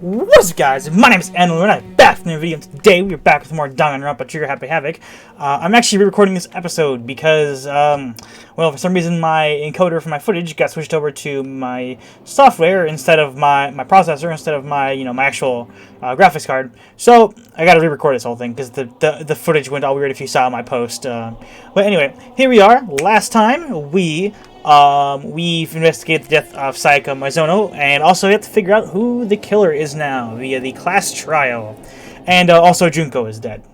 What's up, guys? My name is Anu, and I'm back from the video. Today, we're back with more Danganronpa Trigger Happy Havoc. I'm actually re-recording this episode because, well, for some reason, my encoder for my footage got switched over to my software instead of my processor, instead of my, my actual graphics card. So, I gotta re-record this whole thing because the footage went all weird if you saw my post. But anyway, here we are. Last time, we've investigated the death of Sayaka Mizono, and also we have to figure out who the killer is now via the class trial. And also Junko is dead.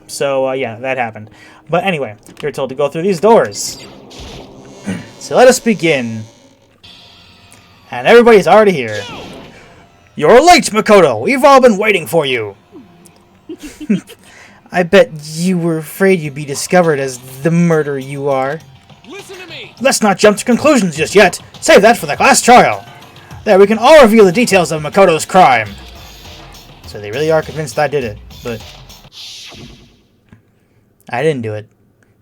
So, yeah, that happened. But anyway, you're told to go through these doors. So let us begin. And everybody's already here. You're late, Makoto! We've all been waiting for you! I bet you were afraid you'd be discovered as the murderer you are. Listen to me. Let's not jump to conclusions just yet. Save that for the class trial. There, we can all reveal the details of Makoto's crime. So they really are convinced I did it, but I didn't do it.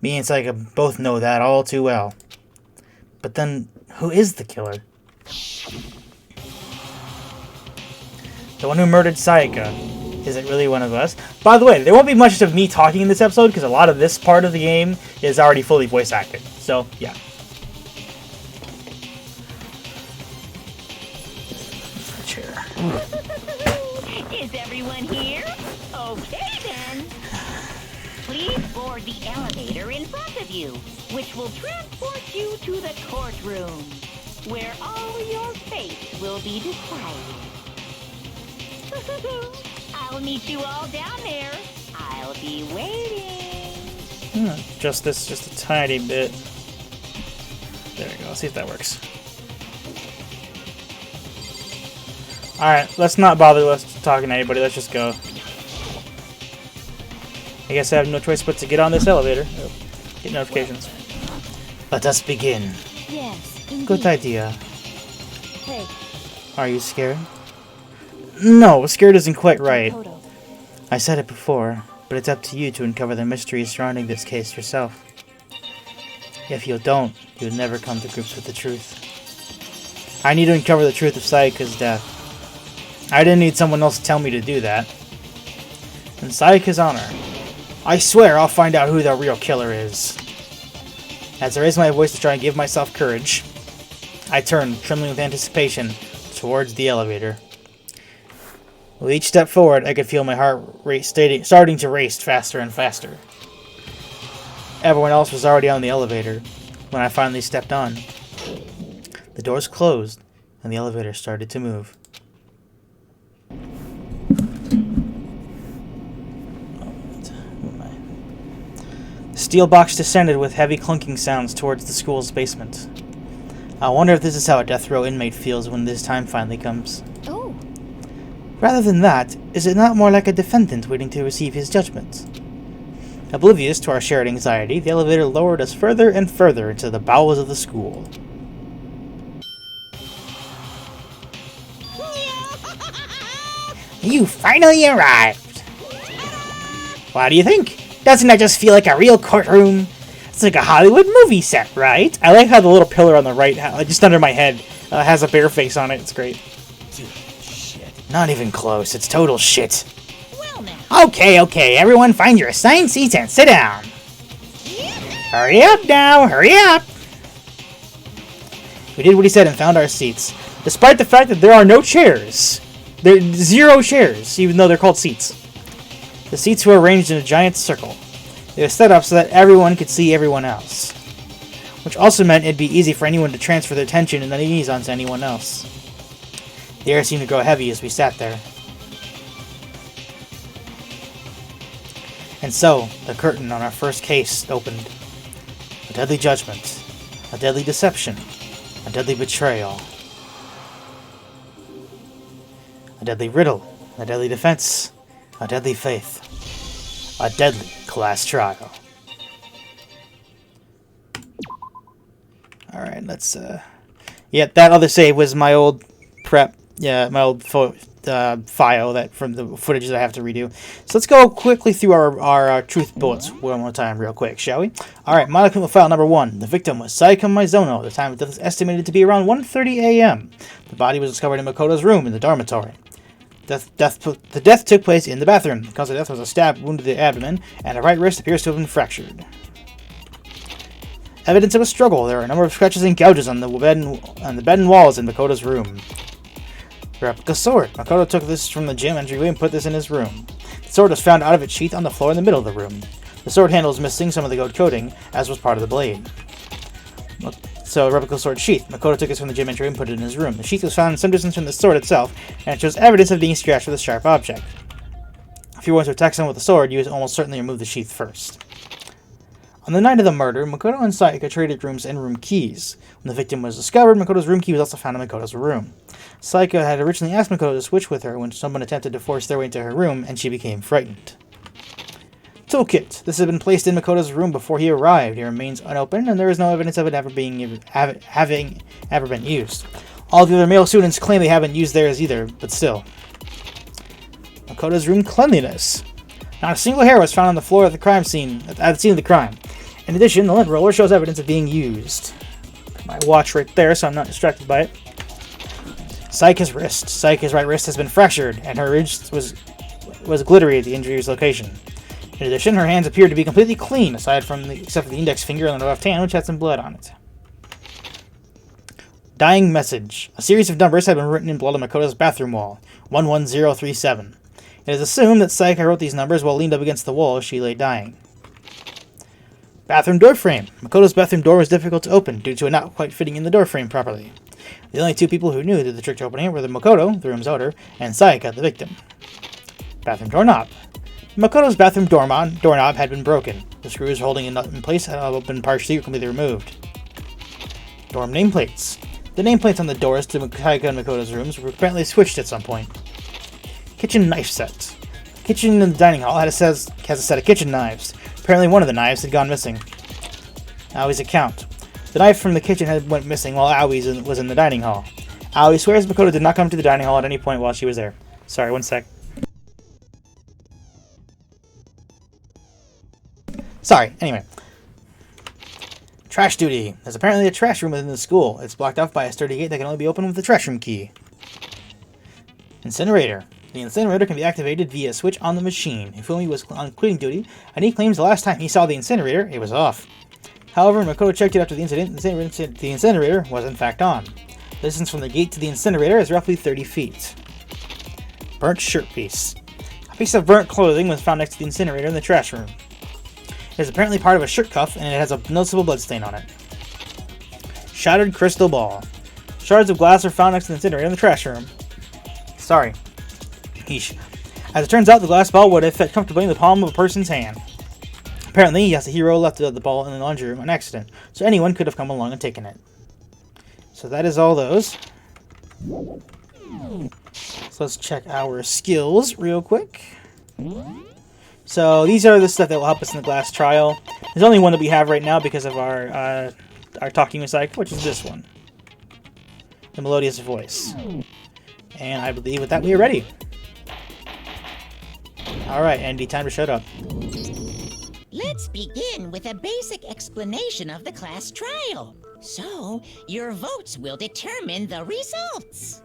Me and Sayaka both know that all too well. But then, who is the killer? The one who murdered Sayaka. Is it really one of us? By the way, there won't be much of me talking in this episode because a lot of this part of the game is already fully voice acted. So, yeah. Chair. Is everyone here? Okay then. Please board the elevator in front of you, which will transport you to the courtroom, where all your fate will be decided. I'll meet you all down there. I'll be waiting. Just a tiny bit. There we go. Let's see if that works. Alright, let's not bother talking to anybody. Let's just go. I guess I have no choice but to get on this elevator. Oh, get notifications. Let us begin. Yes, indeed. Good idea. Hey, Are you scared? No, scared isn't quite right. Makoto. I said it before, but it's up to you to uncover the mysteries surrounding this case yourself. If you don't, you'll never come to grips with the truth. I need to uncover the truth of Sayaka's death. I didn't need someone else to tell me to do that. In Sayaka's honor, I swear I'll find out who the real killer is. As I raise my voice to try and give myself courage, I turn, trembling with anticipation, towards the elevator. With each step forward, I could feel my heart rate starting to race faster and faster. Everyone else was already on the elevator when I finally stepped on. The doors closed, and the elevator started to move. The steel box descended with heavy clunking sounds towards the school's basement. I wonder if this is how a death row inmate feels when this time finally comes. Oh, Rather than that, is it not more like a defendant waiting to receive his judgment? Oblivious to our shared anxiety, the elevator lowered us further and further into the bowels of the school. You finally arrived! What do you think? Doesn't that just feel like a real courtroom? It's like a Hollywood movie set, right? I like how the little pillar on the right, just under my head, has a bear face on it. It's great. Not even close. It's total shit. well now. Okay. Everyone find your assigned seats and sit down. Hurry up now. Hurry up. We did what he said and found our seats. Despite the fact that there are no chairs. There are 0 chairs, even though they're called seats. The seats were arranged in a giant circle. They were set up so that everyone could see everyone else. Which also meant it'd be easy for anyone to transfer their tension and unease onto anyone else. The air seemed to grow heavy as we sat there. And so, the curtain on our first case opened. A deadly judgment, a deadly deception, a deadly betrayal, a deadly riddle, a deadly defense, a deadly faith, a deadly class trial. Alright, let's, yeah, that other save was my old prep. Yeah, my old file that from the footage that I have to redo. So let's go quickly through our truth bullets one more time real quick, shall we? Alright, molecular file number 1. The victim was Sayaka Mizono. The time of death is estimated to be around 1:30 a.m. The body was discovered in Makoto's room in the dormitory. The death took place in the bathroom. The cause of death was a stab wound to the abdomen, and her right wrist appears to have been fractured. Evidence of a struggle. There are a number of scratches and gouges on the bed and walls in Makoto's room. The replica sword. Makoto took this from the gym entryway and put this in his room. The sword was found out of its sheath on the floor in the middle of the room. The sword handle is missing some of the gold coating, as was part of the blade. So, replica sword sheath. Makoto took this from the gym entry and put it in his room. The sheath was found some distance from the sword itself, and it shows evidence of being scratched with a sharp object. If you want to attack someone with a sword, you would almost certainly remove the sheath first. On the night of the murder, Makoto and Sayaka traded rooms and room keys. When the victim was discovered, Makoto's room key was also found in Makoto's room. Sayaka had originally asked Makoto to switch with her when someone attempted to force their way into her room, and she became frightened. Toolkit. This had been placed in Makoto's room before he arrived. It remains unopened, and there is no evidence of it having ever been used. All of the other male students claim they haven't used theirs either, but still. Makoto's room cleanliness. Not a single hair was found on the floor at the crime scene, at the scene of the crime. In addition, the lint roller shows evidence of being used. Put my watch right there so I'm not distracted by it. Sayaka's wrist. Sayaka's right wrist has been fractured, and her wrist was glittery at the injury's location. In addition, her hands appeared to be completely clean, except for the index finger on the left hand, which had some blood on it. Dying message. A series of numbers have been written in blood on Makoto's bathroom wall. 11037. It is assumed that Sayaka wrote these numbers while leaned up against the wall as she lay dying. Bathroom door frame. Makoto's bathroom door was difficult to open due to it not quite fitting in the door frame properly. The only two people who knew the trick to opening it were Makoto, the room's owner, and Sayaka, the victim. Bathroom doorknob. Makoto's bathroom doorknob had been broken. The screws holding it in place had been partially or completely removed. Dorm nameplates. The nameplates on the doors to Sayaka and Makoto's rooms were apparently switched at some point. Kitchen knife set. The kitchen in the dining hall has a set of kitchen knives. Apparently one of the knives had gone missing. Aoi's account. The knife from the kitchen went missing while Aoi's was in the dining hall. Aoi swears Makoto did not come to the dining hall at any point while she was there. Sorry, one sec. Sorry, anyway. Trash duty. There's apparently a trash room within the school. It's blocked off by a sturdy gate that can only be opened with the trash room key. Incinerator. The incinerator can be activated via a switch on the machine. Ifumi was on quitting duty, and he claims the last time he saw the incinerator, it was off. However, when Makoto checked it after the incident, the incinerator was in fact on. The distance from the gate to the incinerator is roughly 30 feet. Burnt shirt piece. A piece of burnt clothing was found next to the incinerator in the trash room. It is apparently part of a shirt cuff, and it has a noticeable bloodstain on it. Shattered crystal ball. Shards of glass are found next to the incinerator in the trash room. Sorry. Yeesh. As it turns out, the glass ball would have fit comfortably in the palm of a person's hand. Apparently, Yasuhiro left the ball in the laundry room on accident, so anyone could have come along and taken it. So that is all those. So let's check our skills real quick. So these are the stuff that will help us in the glass trial. There's only one that we have right now because of our talking with Sayaka, which is this one. The melodious voice. And I believe with that we are ready. Alright, Andy, time to shut up. Let's begin with a basic explanation of the class trial. So, your votes will determine the results.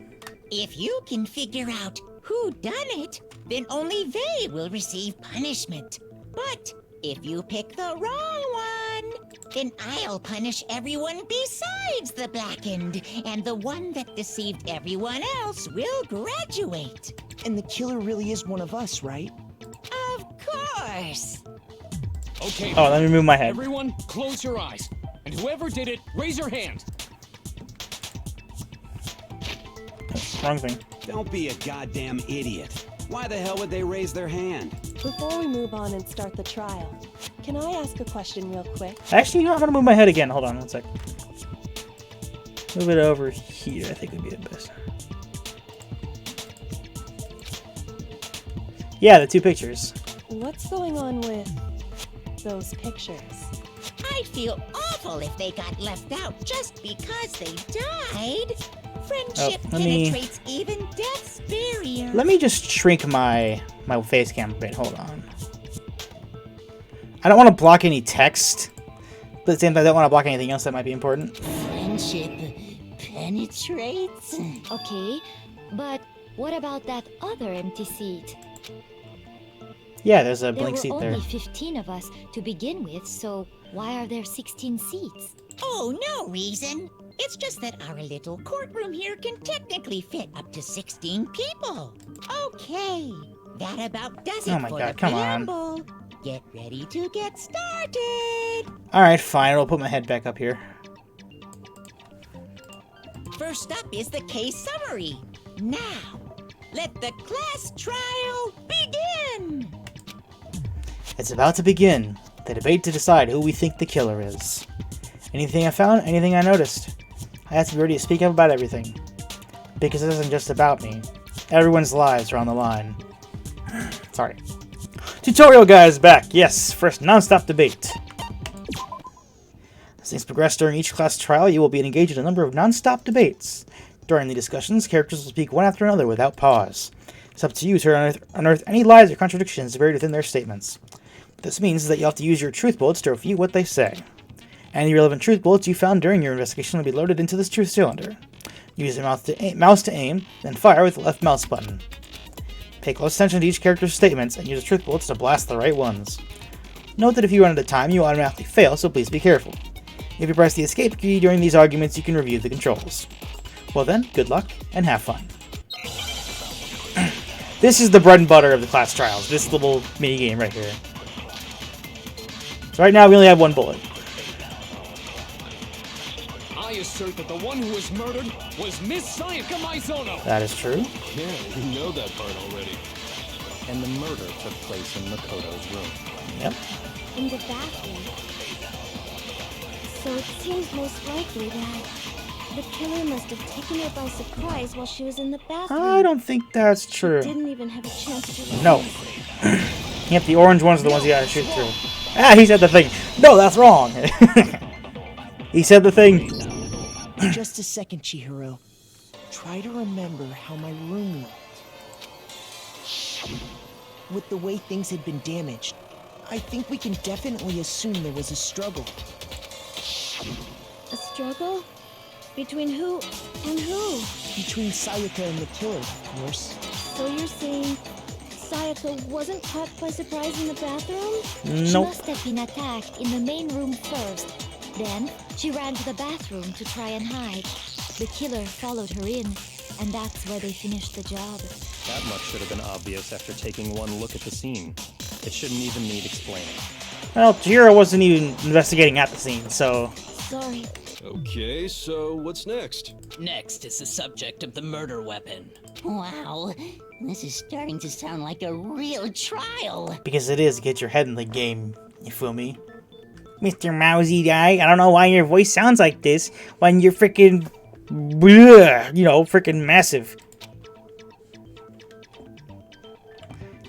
If you can figure out who done it, then only they will receive punishment. But if you pick the wrong one, then I'll punish everyone besides the blackened, and the one that deceived everyone else will graduate. And the killer really is one of us, right? Of course. Okay. Oh, let me move my head. Everyone, close your eyes. And whoever did it, raise your hand. Wrong thing. Don't be a goddamn idiot. Why the hell would they raise their hand? Before we move on and start the trial, can I ask a question real quick? Actually, you know, I'm going to move my head again. Hold on one sec. Move it over here, I think would be the best. Yeah, the two pictures. What's going on with those pictures? I'd feel awful if they got left out just because they died. Friendship penetrates even death's barrier. Let me just shrink my face cam a bit. Hold on. I don't want to block any text, but at the same time, I don't want to block anything else that might be important. Friendship penetrates? Okay, but What about that other empty seat? Yeah, there's a There blank were seat there. only 15 of us to begin with, so why are there 16 seats? Oh, no reason. It's just that our little courtroom here can technically fit up to 16 people. Okay, that about does it Oh my for God, the come on. preamble. Get ready to get started. Alright, fine. I'll put my head back up here. First up is the case summary. Now, let the class trial begin. It's about to begin. The debate to decide who we think the killer is. Anything I found, anything I noticed. I have to be ready to speak up about everything. Because it isn't just about me. Everyone's lives are on the line. Sorry. Tutorial guy is back. Yes, first non-stop debate. As things progress during each class trial, you will be engaged in a number of non-stop debates. During the discussions, characters will speak one after another without pause. It's up to you to unearth any lies or contradictions buried within their statements. What this means is that you have to use your truth bullets to refute what they say. Any relevant truth bullets you found during your investigation will be loaded into this truth cylinder. Use the mouse to aim, then fire with the left mouse button. Pay close attention to each character's statements and use the truth bullets to blast the right ones. Note that if you run out of time, you automatically fail, so please be careful. If you press the escape key during these arguments, you can review the controls. Well then, good luck, and have fun. This is the bread and butter of the class trials, this little mini-game right here. So right now we only have one bullet. I assert that the one who was murdered was Miss Sayaka Maizono. That is true. Yeah, we know that part already. And the murder took place in Makoto's room. Yep. In the bathroom. So it seems most likely that the killer must have taken her by surprise while she was in the bathroom. I don't think that's true. Didn't even have a chance to... No. Yep, the orange ones are the ones you gotta shoot through. Ah, he said the thing. No, that's wrong. He said the thing. Just a second, Chihiro. Try to remember how my room looked. With the way things had been damaged, I think we can definitely assume there was a struggle. A struggle? Between who and who? Between Sayaka and the killer, of course. So you're saying Sayaka wasn't caught by surprise in the bathroom? She Nope. must have been attacked in the main room first. Then, she ran to the bathroom to try and hide. The killer followed her in, and that's where they finished the job. That much should have been obvious after taking one look at the scene. It shouldn't even need explaining. Well, Chihiro wasn't even investigating at the scene, so... Sorry. Okay, so what's next? Next is the subject of the murder weapon. Wow, this is starting to sound like a real trial. Because it is, get your head in the game, you feel me? Mr. Mousy guy, I don't know why your voice sounds like this when you're freaking... you know, freaking massive.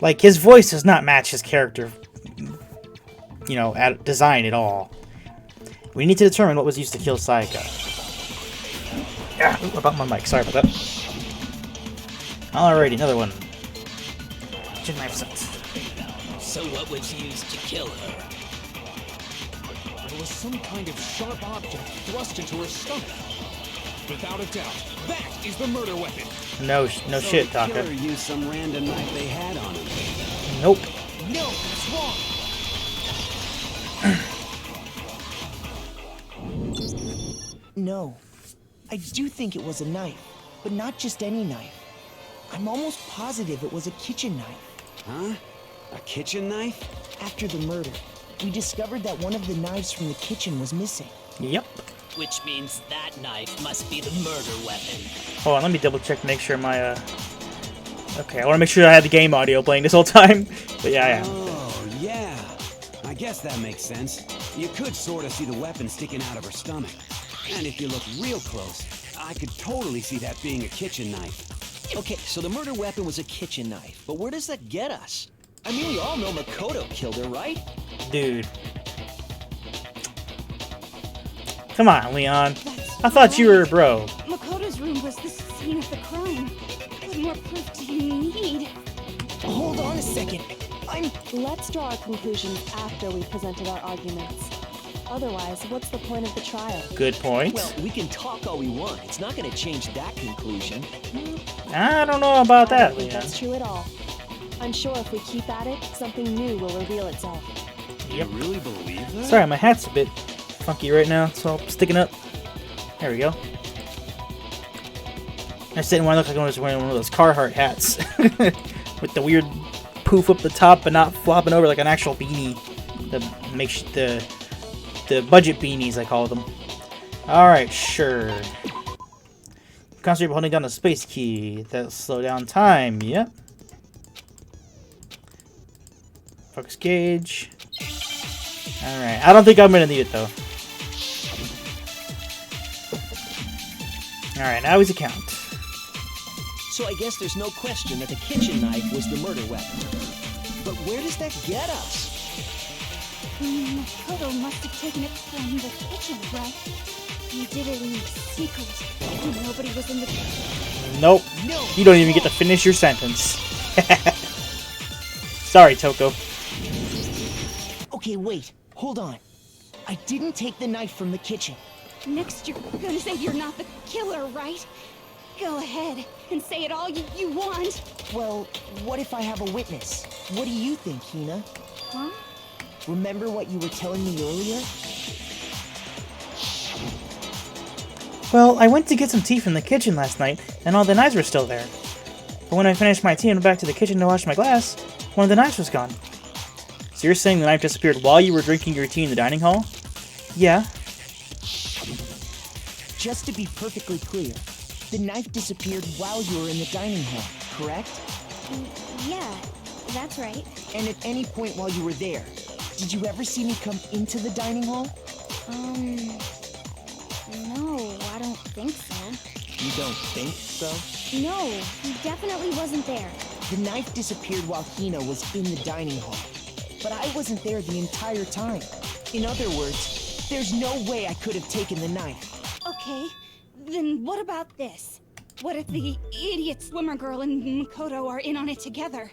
Like, his voice does not match his character, you know, design at all. We need to determine what was used to kill Sayaka. Ah, ooh, about my mic, sorry about that. Alrighty, another one. Shouldn't have sense. So what was used to kill her? There was some kind of sharp object thrust into her stomach. Without a doubt, that is the murder weapon. No So shit, the killer Taka. used some random knife they had on him. Nope. No, that's wrong. No. I do think it was a knife, but not just any knife. I'm almost positive it was a kitchen knife. Huh? A kitchen knife? After the murder, we discovered that one of the knives from the kitchen was missing. Yep. Which means that knife must be the murder weapon. Hold on, let me double check to make sure my, Okay, I want to make sure I had the game audio playing this whole time. But yeah, I am. Oh, yeah. I guess that makes sense. You could sort of see the weapon sticking out of her stomach. And if you look real close, I could totally see that being a kitchen knife. Okay, so the murder weapon was a kitchen knife, but where does that get us? I mean, we all know Makoto killed her, right? Dude. Come on, Leon. I thought you were a bro. Makoto's room was the scene of the crime. What more proof do you need? Hold on a second. Let's draw our conclusions after we've presented our arguments. Otherwise, what's the point of the trial? Good point. Well, we can talk all we want. It's not going to change that conclusion. I don't know about I that, don't think Leon. that's true at all. I'm sure if we keep at it, something new will reveal itself. Yep. You really believe that? Sorry, my hat's a bit funky right now, so I'm sticking up. There we go. I just didn't want to look like I was wearing one of those Carhartt hats with the weird poof up the top but not flopping over like an actual beanie. The budget beanies, I call them. Alright, sure. Concentrate holding down the space key. That'll slow down time. Yep. Focus gauge. Alright, I don't think I'm gonna need it though. Alright, now his account. So I guess there's no question that the kitchen knife was the murder weapon. But where does that get us? Makoto must have taken it from the kitchen, right? He did it in secret. Nobody was in the... Nope. You don't even get to finish your sentence. Sorry, Toko. Okay, wait. Hold on. I didn't take the knife from the kitchen. Next, you're gonna say you're not the killer, right? Go ahead and say it all you want. Well, what if I have a witness? What do you think, Hina? Huh? Remember what you were telling me earlier? Well, I went to get some tea from the kitchen last night, and all the knives were still there. But when I finished my tea and went back to the kitchen to wash my glass, one of the knives was gone. So you're saying the knife disappeared while you were drinking your tea in the dining hall? Yeah. Just to be perfectly clear, the knife disappeared while you were in the dining hall, correct? Yeah, that's right. And at any point while you were there, did you ever see me come into the dining hall? No, I don't think so. You don't think so? No, he definitely wasn't there. The knife disappeared while Hina was in the dining hall. But I wasn't there the entire time. In other words, there's no way I could have taken the knife. Okay, then what about this? What if the idiot swimmer girl and Makoto are in on it together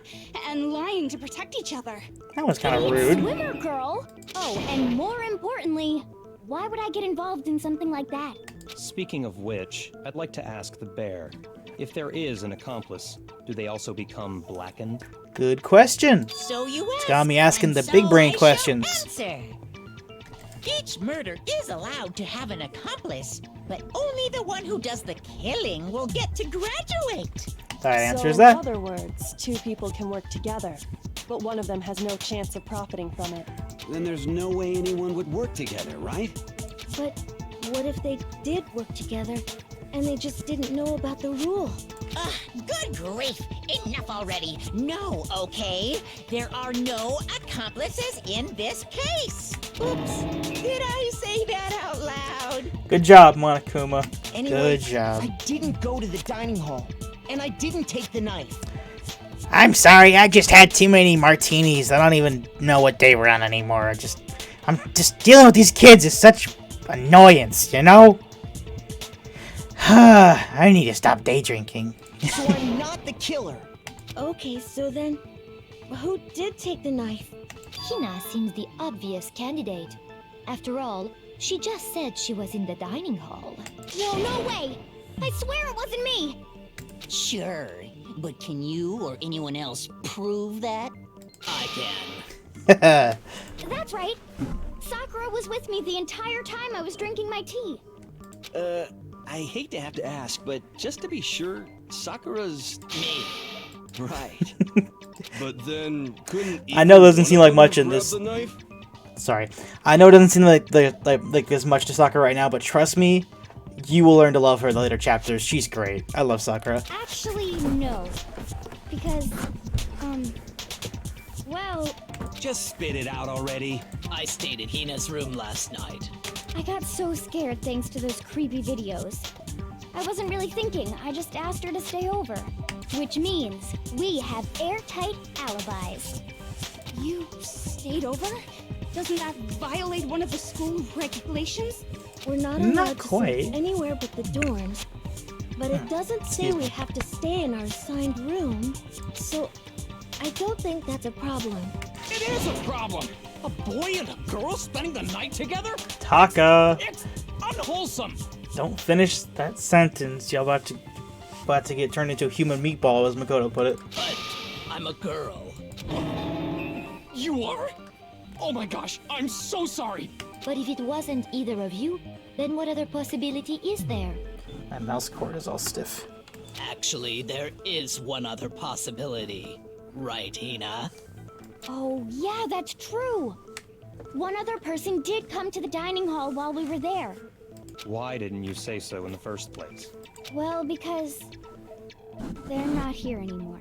and lying to protect each other? That was kind of rude. Swimmer girl? Oh, and more importantly, why would I get involved in something like that? Speaking of which, I'd like to ask the bear, if there is an accomplice, do they also become blackened? Good question. So you It's got me asking the and big so brain I questions. shall answer. Each murder is allowed to have an accomplice, but only the one who does the killing will get to graduate. That answers so in that. other words, two people can work together, but one of them has no chance of profiting from it. Then there's no way anyone would work together, right? But what if they did work together and they just didn't know about the rule? Good grief! Enough already! No, okay? There are no accomplices in this case! Oops! Did I say that out loud? Good job, Monokuma. Anyway, Good job. I didn't go to the dining hall, and I didn't take the knife. I'm sorry, I just had too many martinis. I don't even know what day we're on anymore. I'm just dealing with these kids is such annoyance, you know? I need to stop day drinking. So I'm not the killer. Okay, so then, who did take the knife? Hina seems the obvious candidate. After all, she just said she was in the dining hall. No way! I swear it wasn't me! Sure, but can you or anyone else prove that? I can. That's right. Sakura was with me the entire time I was drinking my tea. I hate to have to ask, but just to be sure, Sakura's... Me. Right. But then, couldn't I know it doesn't either seem one like of much them in grab this. the knife? Sorry. I know it doesn't seem like as much to Sakura right now, but trust me, you will learn to love her in the later chapters. She's great. I love Sakura. Actually, no. Because, well... Just spit it out already. I stayed in Hina's room last night. I got so scared thanks to those creepy videos. I wasn't really thinking, I just asked her to stay over. Which means we have airtight alibis. You stayed over? Doesn't that violate one of the school regulations? We're not Not allowed to quite. sleep anywhere but the dorms. But it doesn't say we have to stay in our assigned room, so I don't think that's a problem. It is a problem! A boy and a girl spending the night together? Taka! It's unwholesome! Don't finish that sentence. You're about to get turned into a human meatball, as Makoto put it. But I'm a girl. You are? Oh my gosh, I'm so sorry! But if it wasn't either of you, then what other possibility is there? My mouse cord is all stiff. Actually, there is one other possibility. Right, Hina? Oh, yeah, that's true. One other person did come to the dining hall while we were there. Why didn't you say so in the first place? Well, because they're not here anymore.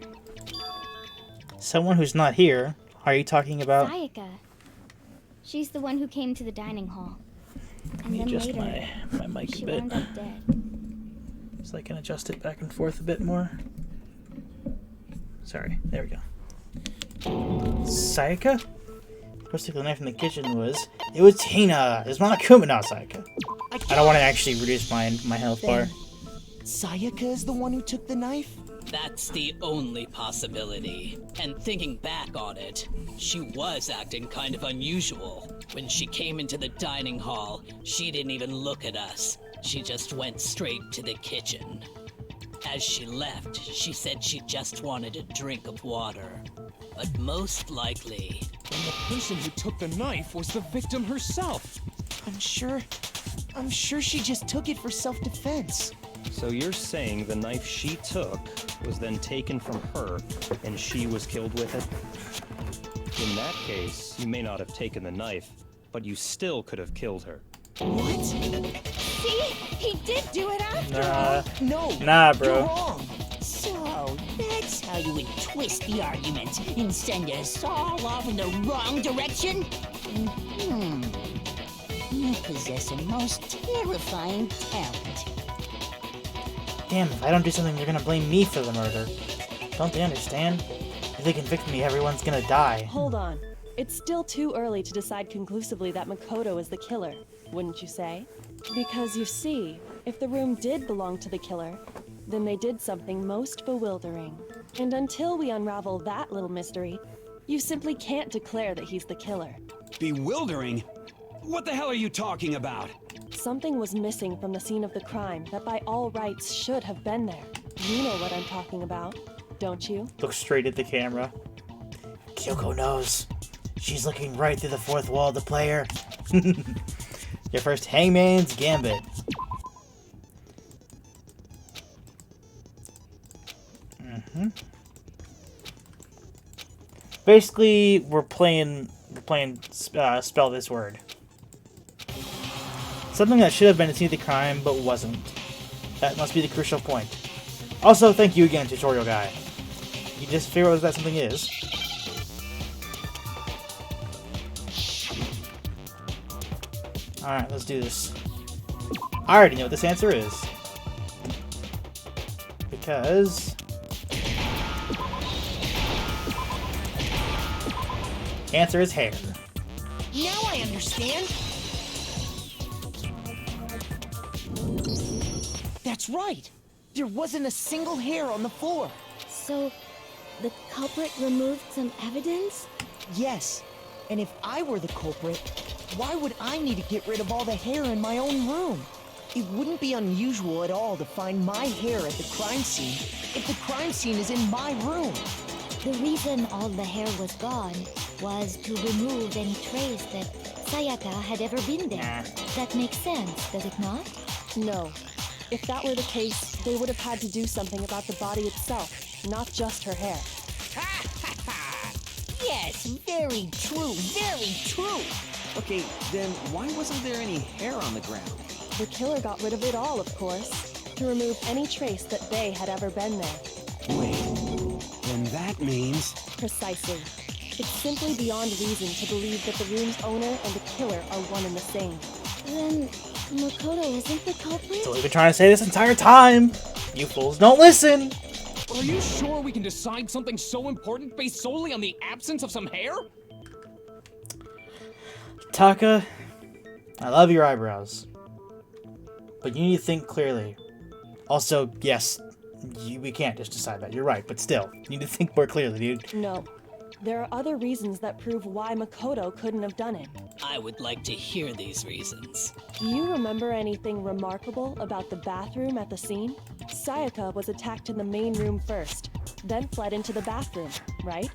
Someone who's not here? Are you talking about? Sayaka. She's the one who came to the dining hall. Let And me then adjust later, my mic a she bit. wound up dead. So I can adjust it back and forth a bit more. Sorry, there we go. Sayaka? Supposed to take the knife in the kitchen was... It was Hina! It's Monokuma, not Sayaka. I don't want to actually reduce my health bar. Sayaka is the one who took the knife? That's the only possibility. And thinking back on it, she was acting kind of unusual. When she came into the dining hall, she didn't even look at us. She just went straight to the kitchen. As she left, she said she just wanted a drink of water. But most likely... Then the person who took the knife was the victim herself. I'm sure she just took it for self-defense. So you're saying the knife she took was then taken from her, and she was killed with it? In that case, you may not have taken the knife, but you still could have killed her. What? See? He did do it after all. No. Nah, bro. You're wrong. So, that's how you would twist the argument and send us all off in the wrong direction? You possess a most terrifying talent. Damn, if I don't do something, they're gonna blame me for the murder. Don't they understand? If they convict me, everyone's gonna die. Hold on. It's still too early to decide conclusively that Makoto is the killer, wouldn't you say? Because you see, if the room did belong to the killer, then they did something most bewildering. And until we unravel that little mystery, you simply can't declare that he's the killer. Bewildering? What the hell are you talking about? Something was missing from the scene of the crime that by all rights should have been there. You know what I'm talking about, don't you? Look straight at the camera. Kyoko knows. She's looking right through the fourth wall of the player. Your first Hangman's Gambit. Basically, we're playing spell this word. Something that should have been a scene of the crime, but wasn't. That must be the crucial point. Also, thank you again, tutorial guy. You just figure out what that something is. Alright, let's do this. I already know what this answer is. Because... answer is hair. Now I understand. That's right. There wasn't a single hair on the floor. So, the culprit removed some evidence? Yes. And if I were the culprit, why would I need to get rid of all the hair in my own room? It wouldn't be unusual at all to find my hair at the crime scene if the crime scene is in my room. The reason all the hair was gone was to remove any trace that Sayaka had ever been there. That makes sense, does it not? No. If that were the case, they would have had to do something about the body itself, not just her hair. Yes, very true, very true. Okay, then why wasn't there any hair on the ground? The killer got rid of it all, of course, to remove any trace that they had ever been there. Wait, then that means... Precisely. It's simply beyond reason to believe that the room's owner and the killer are one and the same. Then Makoto isn't the culprit? So we've been trying to say this entire time. You fools don't listen. Are you sure we can decide something so important based solely on the absence of some hair? Taka, I love your eyebrows. But you need to think clearly. Also, yes, we can't just decide that. You're right, but still, you need to think more clearly, dude. No. There are other reasons that prove why Makoto couldn't have done it. I would like to hear these reasons. Do you remember anything remarkable about the bathroom at the scene? Sayaka was attacked in the main room first, then fled into the bathroom, right?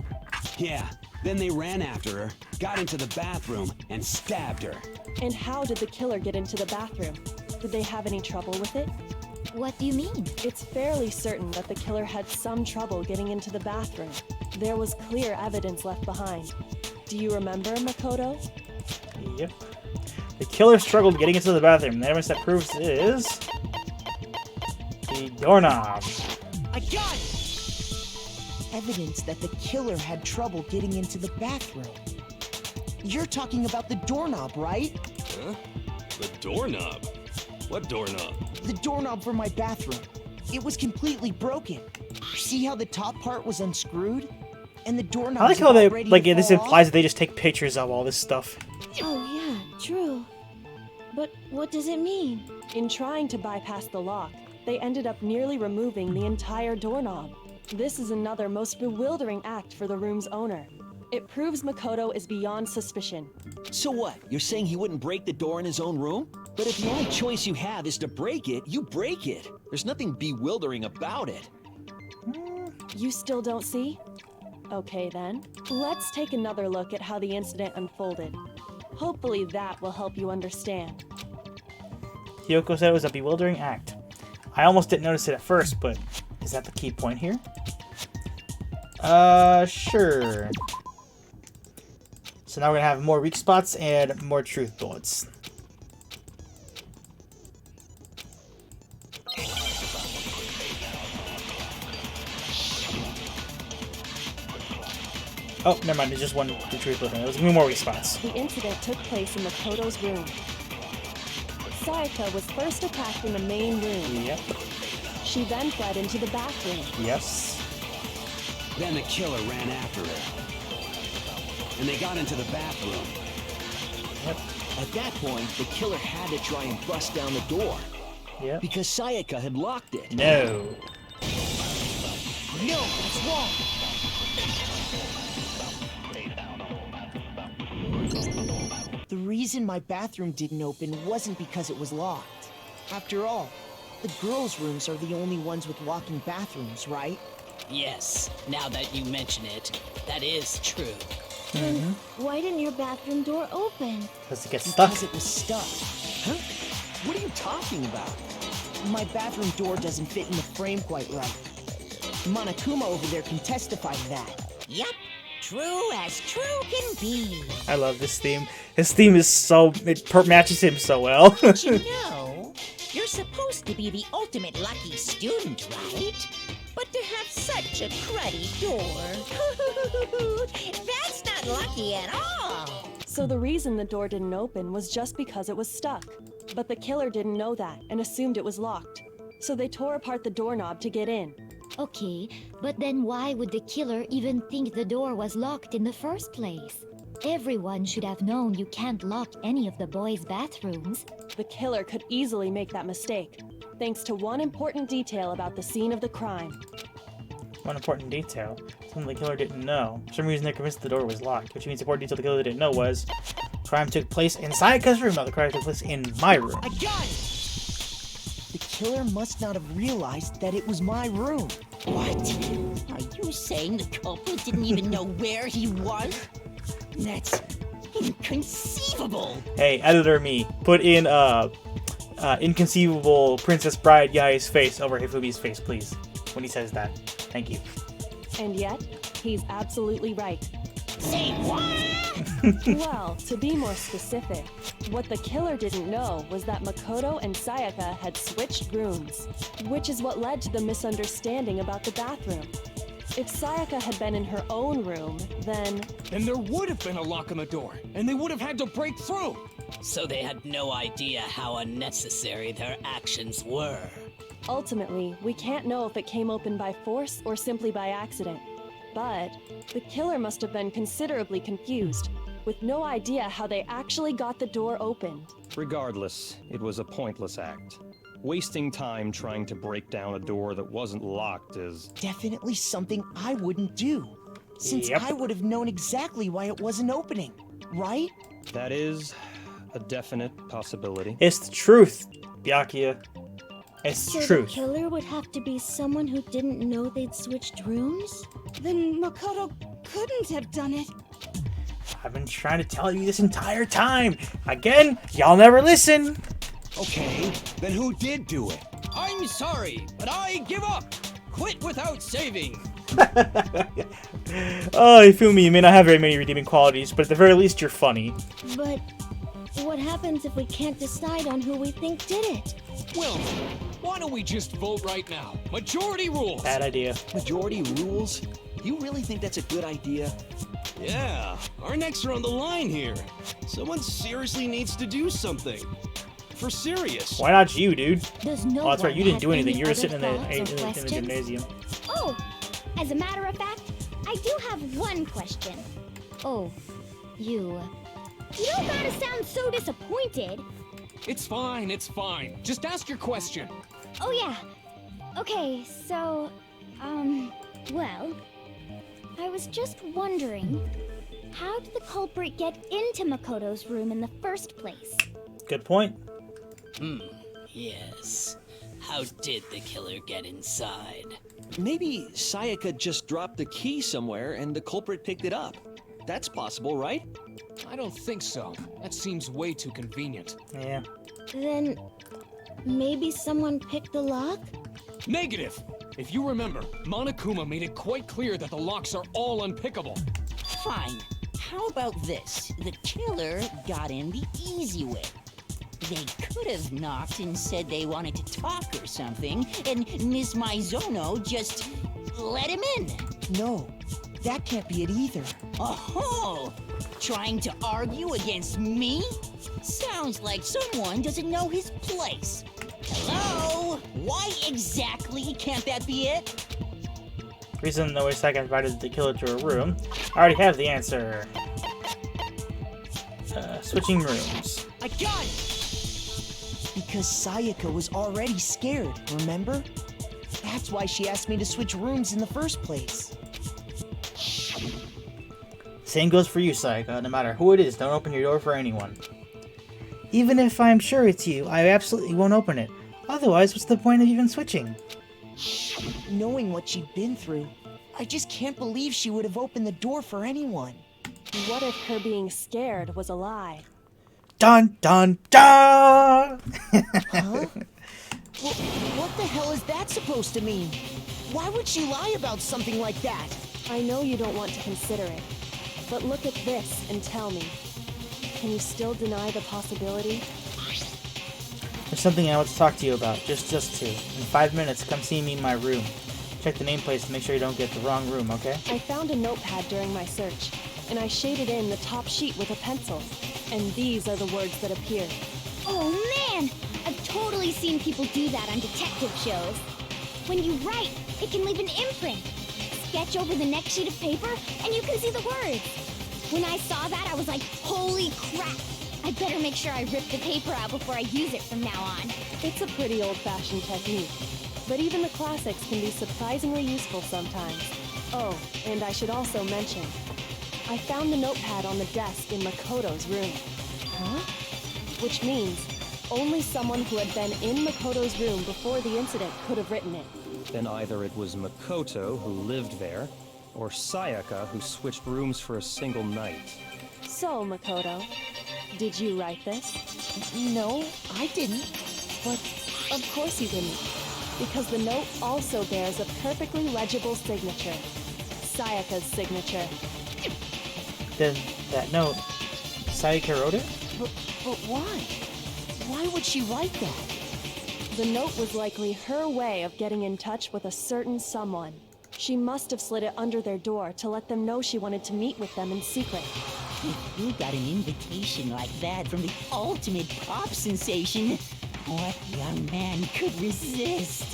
Yeah, then they ran after her, got into the bathroom, and stabbed her. And how did the killer get into the bathroom? Did they have any trouble with it? What do you mean? It's fairly certain that the killer had some trouble getting into the bathroom. There was clear evidence left behind. Do you remember, Makoto? Yep. The killer struggled getting into the bathroom. The evidence that proves is the doorknob. I got it! Evidence that the killer had trouble getting into the bathroom. You're talking about the doorknob, right? Huh? The doorknob? What doorknob? The doorknob for my bathroom. It was completely broken. See how the top part was unscrewed? And the doorknob. I like how they this implies that they just take pictures of all this stuff. Oh yeah, true. But what does it mean? In trying to bypass the lock, they ended up nearly removing the entire doorknob. This is another most bewildering act for the room's owner. It proves Makoto is beyond suspicion. So what? You're saying he wouldn't break the door in his own room? But if the only choice you have is to break it, you break it. There's nothing bewildering about it. You still don't see? Okay then, let's take another look at how the incident unfolded. Hopefully that will help you understand. Kyoko said it was a bewildering act. I almost didn't notice it at first, but is that the key point here? Sure. So now we're gonna have more weak spots and more truth bullets. Oh, never mind. There's just one truth bullet. There's gonna be more weak spots. The incident took place in Makoto's room. Sayaka was first attacked in the main room. Yep. She then fled into the bathroom. Yes. Then the killer ran after her. And they got into the bathroom. Yep. At that point, the killer had to try and bust down the door. Yep. Because Sayaka had locked it. No. No, that's wrong. The reason my bathroom didn't open wasn't because it was locked. After all, the girls' rooms are the only ones with walking bathrooms, right? Yes, now that you mention it, that is true. Then why didn't your bathroom door open? Because it gets stuck. Because it was stuck. Huh? What are you talking about? My bathroom door doesn't fit in the frame quite right. Monokuma over there can testify to that. Yup, true as true can be. I love this theme. His theme is it matches him so well. But you know, you're supposed to be the ultimate lucky student, right? But to have such a cruddy door, that's not lucky at all. So the reason the door didn't open was just because it was stuck. But the killer didn't know that and assumed it was locked. So they tore apart the doorknob to get in. Okay, but then why would the killer even think the door was locked in the first place? Everyone should have known you can't lock any of the boys' bathrooms. The killer could easily make that mistake, thanks to one important detail about the scene of the crime. One important detail. Something the killer didn't know. For some reason they're convinced the door was locked, which means the important detail the killer didn't know was crime took place in Sayaka's room, not the crime took place in my room. I got it! The killer must not have realized that it was my room. What? Are you saying the culprit didn't even know where he was? That's inconceivable. Hey, editor me, put in inconceivable Princess Bride Yai's face over Hifumi's face, please, when he says that. Thank you. And yet, he's absolutely right. Say what? Well, to be more specific, what the killer didn't know was that Makoto and Sayaka had switched rooms, which is what led to the misunderstanding about the bathroom. If Sayaka had been in her own room, then there would have been a lock on the door, and they would have had to break through. So they had no idea how unnecessary their actions were. Ultimately, we can't know if it came open by force or simply by accident. But the killer must have been considerably confused, with no idea how they actually got the door opened. Regardless, it was a pointless act. Wasting time trying to break down a door that wasn't locked is definitely something I wouldn't do. Since Yep. I would have known exactly why it wasn't opening, right? That is a definite possibility. It's the truth, Byakuya. It's So the the truth. killer would have to be someone who didn't know they'd switched rooms? Then Makoto couldn't have done it. I've been trying to tell you this entire time. Again, y'all never listen. Okay, then who did do it? I'm sorry, but I give up. Quit without saving. Oh, you feel me? You may not have very many redeeming qualities, but at the very least, you're funny. But what happens if we can't decide on who we think did it? Well, why don't we just vote right now? Majority rules. Bad idea. Majority rules? You really think that's a good idea? Yeah, our necks are on the line here. Someone seriously needs to do something. For serious. Why not you, dude? Does no Oh, that's right. You one didn't have do anything. any You were other sitting in the, thoughts or in the questions? gymnasium. Oh, as a matter of fact, I do have one question. Oh, you. You don't gotta sound so disappointed. It's fine, it's fine. Just ask your question. Oh yeah. Okay, so, well, I was just wondering, how did the culprit get into Makoto's room in the first place? Good point. Yes. How did the killer get inside? Maybe Sayaka just dropped the key somewhere and the culprit picked it up. That's possible, right? I don't think so. That seems way too convenient. Yeah. Then, maybe someone picked the lock? Negative! If you remember, Monokuma made it quite clear that the locks are all unpickable. Fine. How about this? The killer got in the easy way. They could have knocked and said they wanted to talk or something, and Ms. Maizono just let him in. No, that can't be it either. Oh, trying to argue against me? Sounds like someone doesn't know his place. Hello? Why exactly can't that be it? Reason the way Sayaka invited the killer to her room. I already have the answer. Switching rooms. I got it! Because Sayaka was already scared, remember? That's why she asked me to switch rooms in the first place. Same goes for you, Sayaka. No matter who it is, don't open your door for anyone. Even if I'm sure it's you, I absolutely won't open it. Otherwise, what's the point of even switching? Knowing what she'd been through, I just can't believe she would have opened the door for anyone. What if her being scared was a lie? Dun dun dun! Huh? Well, what the hell is that supposed to mean? Why would she lie about something like that? I know you don't want to consider it, but look at this and tell me. Can you still deny the possibility? There's something I want to talk to you about. Just two. In 5 minutes, come see me in my room. Check the nameplates to make sure you don't get the wrong room, okay? I found a notepad during my search, and I shaded in the top sheet with a pencil. And these are the words that appear. Oh man! I've totally seen people do that on detective shows. When you write, it can leave an imprint. Sketch over the next sheet of paper, and you can see the words. When I saw that, I was like, holy crap! I better make sure I rip the paper out before I use it from now on. It's a pretty old-fashioned technique, but even the classics can be surprisingly useful sometimes. Oh, and I should also mention, I found the notepad on the desk in Makoto's room. Huh? Which means only someone who had been in Makoto's room before the incident could have written it. Then either it was Makoto who lived there, or Sayaka who switched rooms for a single night. So, Makoto, did you write this? No, I didn't. But of course you didn't, because the note also bears a perfectly legible signature. Sayaka's signature. Then, that note, Sayaka wrote it? But why? Why would she write that? The note was likely her way of getting in touch with a certain someone. She must have slid it under their door to let them know she wanted to meet with them in secret. If you got an invitation like that from the ultimate pop sensation, what young man could resist?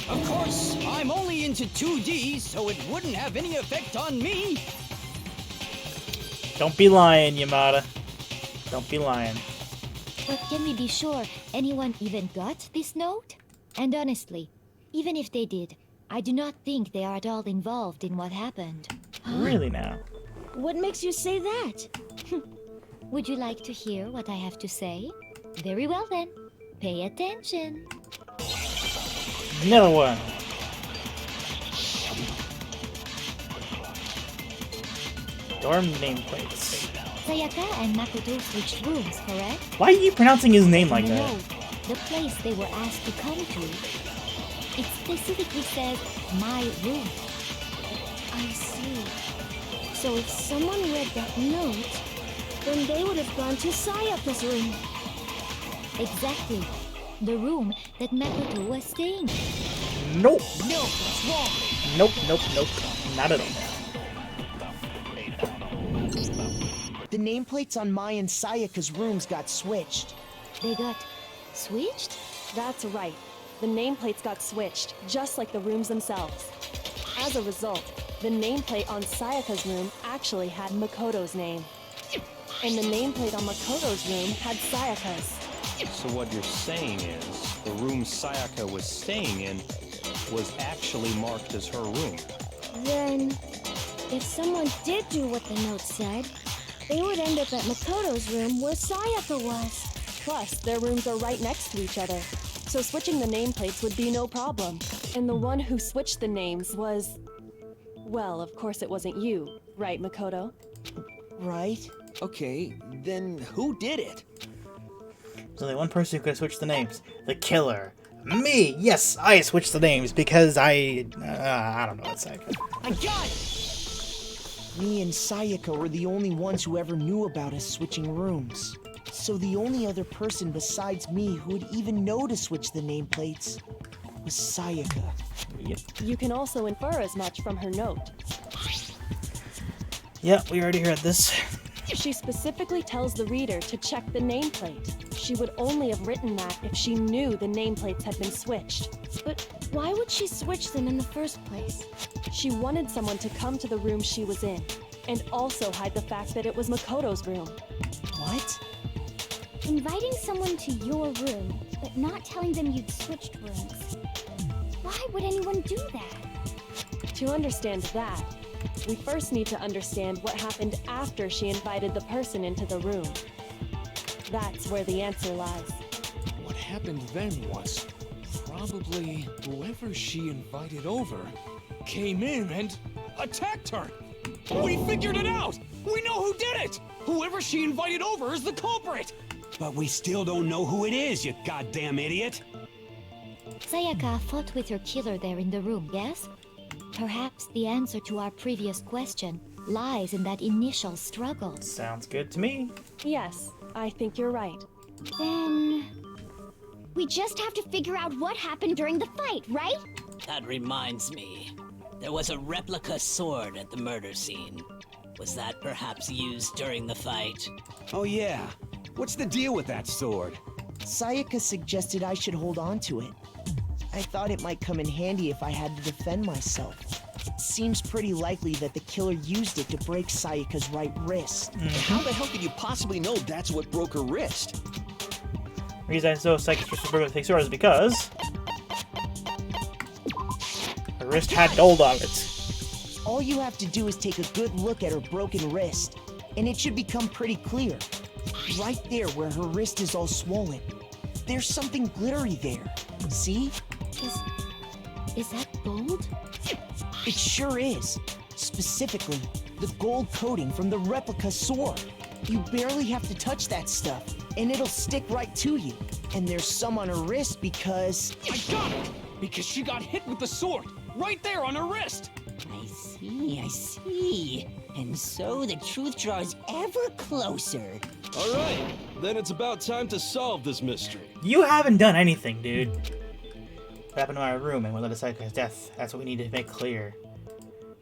Of course, I'm only into 2D, so it wouldn't have any effect on me. Don't be lying, Yamada. Don't be lying. But can we be sure anyone even got this note? And honestly, even if they did, I do not think they are at all involved in what happened. Really now? What makes you say that? Would you like to hear what I have to say? Very well then. Pay attention. Another one. Dorm nameplates. Sayaka and Makoto switched rooms, correct? Why are you pronouncing his name like No, that? the place they were asked to come to. It specifically says, my room. I see. So if someone read that note, then they would have gone to Sayaka's room. Exactly. The room that Makoto was staying in. Nope. No, what's wrong? Nope, nope, nope. Not at all. The nameplates on my and Sayaka's rooms got switched. They got switched? That's right. The nameplates got switched, just like the rooms themselves. As a result, the nameplate on Sayaka's room actually had Makoto's name. And the nameplate on Makoto's room had Sayaka's. So what you're saying is, the room Sayaka was staying in was actually marked as her room. Then, if someone did do what the note said, they would end up at Makoto's room where Sayaka was. Plus, their rooms are right next to each other, so switching the nameplates would be no problem. And the one who switched the names was... Well, of course it wasn't you, right, Makoto? Right? Okay, then who did it? There's only one person who could have switched the names. The killer. Me! Yes, I switched the names because I don't know what's Sayaka. I got it! Me and Sayaka were the only ones who ever knew about us switching rooms. So the only other person besides me who would even know to switch the nameplates was Sayaka. Yep. You can also infer as much from her note. Yep, we already heard this. She specifically tells the reader to check the nameplate. She would only have written that if she knew the nameplates had been switched. But why would she switch them in the first place? She wanted someone to come to the room she was in, and also hide the fact that it was Makoto's room. What? Inviting someone to your room, but not telling them you'd switched rooms. Why would anyone do that? To understand that, we first need to understand what happened after she invited the person into the room. That's where the answer lies. What happened then was probably whoever she invited over came in and attacked her. We figured it out! We know who did it! Whoever she invited over is the culprit! But we still don't know who it is, you goddamn idiot! Sayaka fought with her killer there in the room, yes? Perhaps the answer to our previous question lies in that initial struggle. Sounds good to me. Yes, I think you're right. Then... we just have to figure out what happened during the fight, right? That reminds me. There was a replica sword at the murder scene. Was that perhaps used during the fight? Oh yeah. What's the deal with that sword? Sayaka suggested I should hold on to it. I thought it might come in handy if I had to defend myself. It seems pretty likely that the killer used it to break Sayaka's right wrist. How the hell could you possibly know that's what broke her wrist? The reason I know Sayaka's wrist was broken with the sword is because her wrist had gold on it. All you have to do is take a good look at her broken wrist, and it should become pretty clear. Right there where her wrist is all swollen. There's something glittery there. See? Is that gold? It sure is. Specifically, the gold coating from the replica sword. You barely have to touch that stuff, and it'll stick right to you. And there's some on her wrist because... I got it! Because she got hit with the sword, right there on her wrist! I see. And so the truth draws ever closer. Alright, then it's about time to solve this mystery. You haven't done anything, dude. What happened to my room and what led to Sayaka's death? That's what we need to make clear.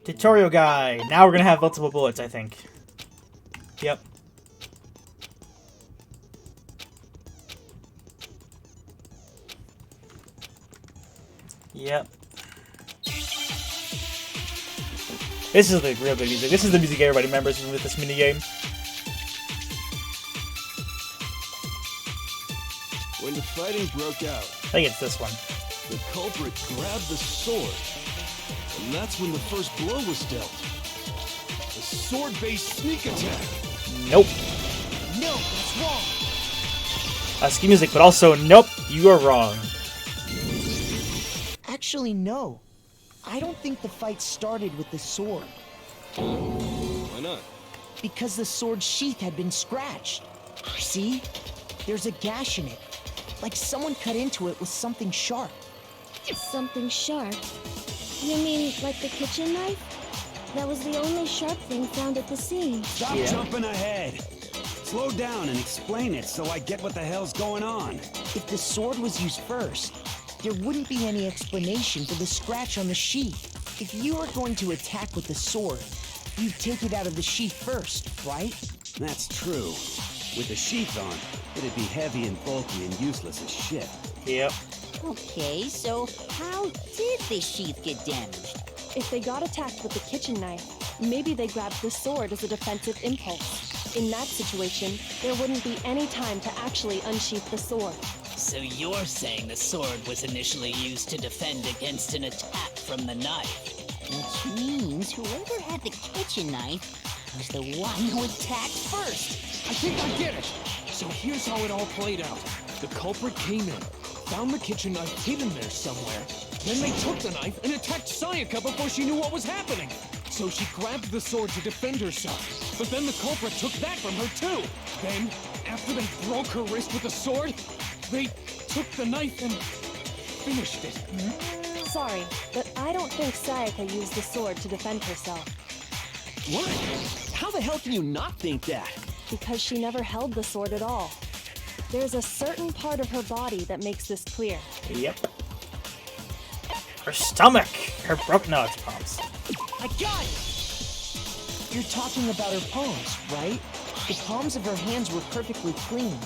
Tutorial guide. Now we're gonna have multiple bullets, I think. Yep. Yep. This is the real good music. This is the music everybody remembers with this minigame. When the fighting broke out, I think it's this one. the culprit grabbed the sword, and that's when the first blow was dealt. sword-based sneak attack. Nope. No, that's wrong. Ski music, but also, nope, you are wrong. Actually, no. I don't think the fight started with the sword. Why not? Because the sword's sheath had been scratched. See? There's a gash in it. Like someone cut into it with something sharp. Something sharp? You mean like the kitchen knife? That was the only sharp thing found at the scene. Stop jumping ahead. Slow down and explain it so I get what the hell's going on. If the sword was used first, there wouldn't be any explanation for the scratch on the sheath. If you were going to attack with the sword, you'd take it out of the sheath first, right? That's true. With the sheath on, it'd be heavy and bulky and useless as shit. Yep. Okay, so how did the sheath get damaged? If they got attacked with the kitchen knife, maybe they grabbed the sword as a defensive impulse. In that situation, there wouldn't be any time to actually unsheath the sword. So you're saying the sword was initially used to defend against an attack from the knife? Which means whoever had the kitchen knife was the one who attacked first. I think I get it. So here's how it all played out. The culprit came in, found the kitchen knife hidden there somewhere. Then they took the knife and attacked Sayaka before she knew what was happening. So she grabbed the sword to defend herself. But then the culprit took that from her too. Then, after they broke her wrist with the sword, they took the knife and finished it. Sorry, but I don't think Sayaka used the sword to defend herself. What? How the hell can you not think that? Because she never held the sword at all. There's a certain part of her body that makes this clear. Yep. Her stomach! Her no, it's palms. I got it! You're talking about her palms, right? The palms of her hands were perfectly clean,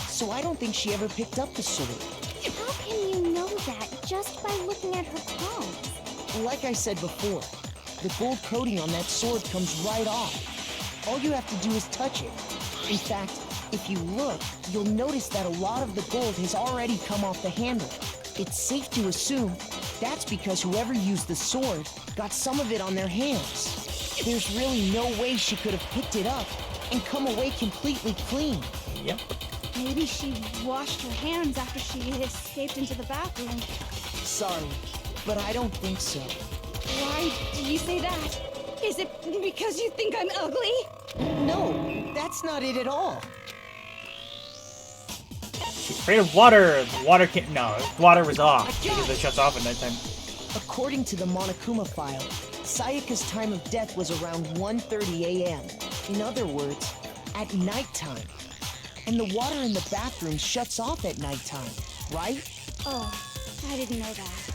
so I don't think she ever picked up the sword. How can you know that just by looking at her palms? Like I said before, the gold coating on that sword comes right off. All you have to do is touch it. In fact, if you look, you'll notice that a lot of the gold has already come off the handle. It's safe to assume that's because whoever used the sword got some of it on their hands. There's really no way she could have picked it up and come away completely clean. Yep. Maybe she washed her hands after she escaped into the bathroom. Sorry, but I don't think so. Why do you say that? Is it because you think I'm ugly? No, that's not it at all. She's afraid of water. The water can't. No, water was off because it shuts off at nighttime. According to the Monokuma file, Sayaka's time of death was around 1:30 a.m. In other words, at nighttime. And the water in the bathroom shuts off at nighttime, right? Oh, I didn't know that.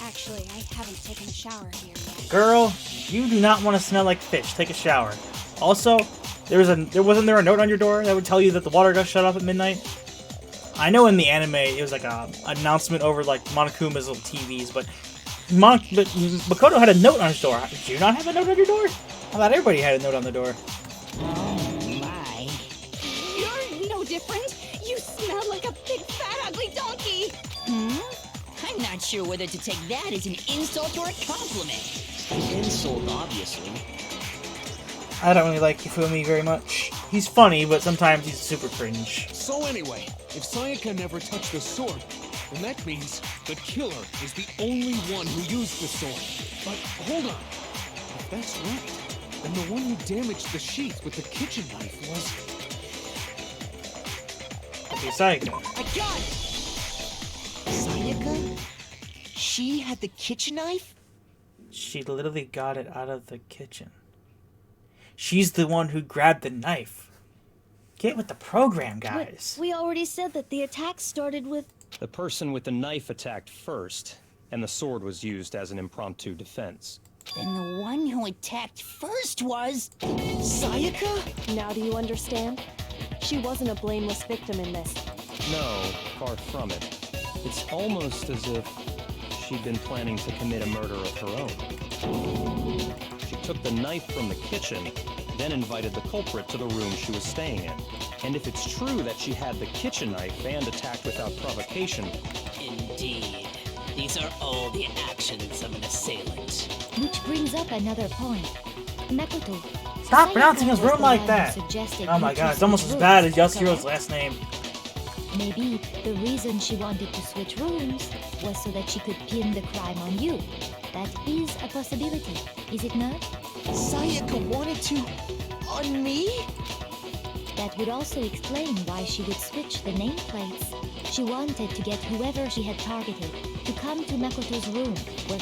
Actually, I haven't taken a shower here yet. Girl, you do not want to smell like fish. Take a shower. Also, wasn't there a note on your door that would tell you that the water got shut off at midnight? I know in the anime it was like a announcement over like Monokuma's little TVs, but Makoto had a note on his door. Did you not have a note on your door? I thought everybody had a note on the door. Oh my. You're no different. You smell like a big fat ugly donkey. I'm not sure whether to take that as an insult or a compliment. An insult, obviously. I don't really like Hifumi very much. He's funny, but sometimes he's super cringe. So anyway, if Sayaka never touched the sword, then that means the killer is the only one who used the sword. But hold on. If that's right, then the one who damaged the sheath with the kitchen knife was... Okay, Sayaka. I got it! Sayaka? She had the kitchen knife? She literally got it out of the kitchen. She's the one who grabbed the knife. Get with the program, guys. We already said that the attack started with... The person with the knife attacked first, and the sword was used as an impromptu defense. Then the one who attacked first was... Sayaka? Now do you understand? She wasn't a blameless victim in this. No, far from it. It's almost as if she'd been planning to commit a murder of her own. She took the knife from the kitchen, then invited the culprit to the room she was staying in. And if it's true that she had the kitchen knife and attacked without provocation... Indeed. These are all the actions of an assailant. Which brings up another point. Makoto. Stop Sayaka pronouncing his was room the like one that! who suggested Oh you my two god, it's almost switch as bad as rooms, Yasuhiro's correct? last name. Maybe the reason she wanted to switch rooms was so that she could pin the crime on you. That is a possibility, is it not? Sayaka wanted to... on me? That would also explain why she would switch the nameplates. She wanted to get whoever she had targeted to come to Makoto's room,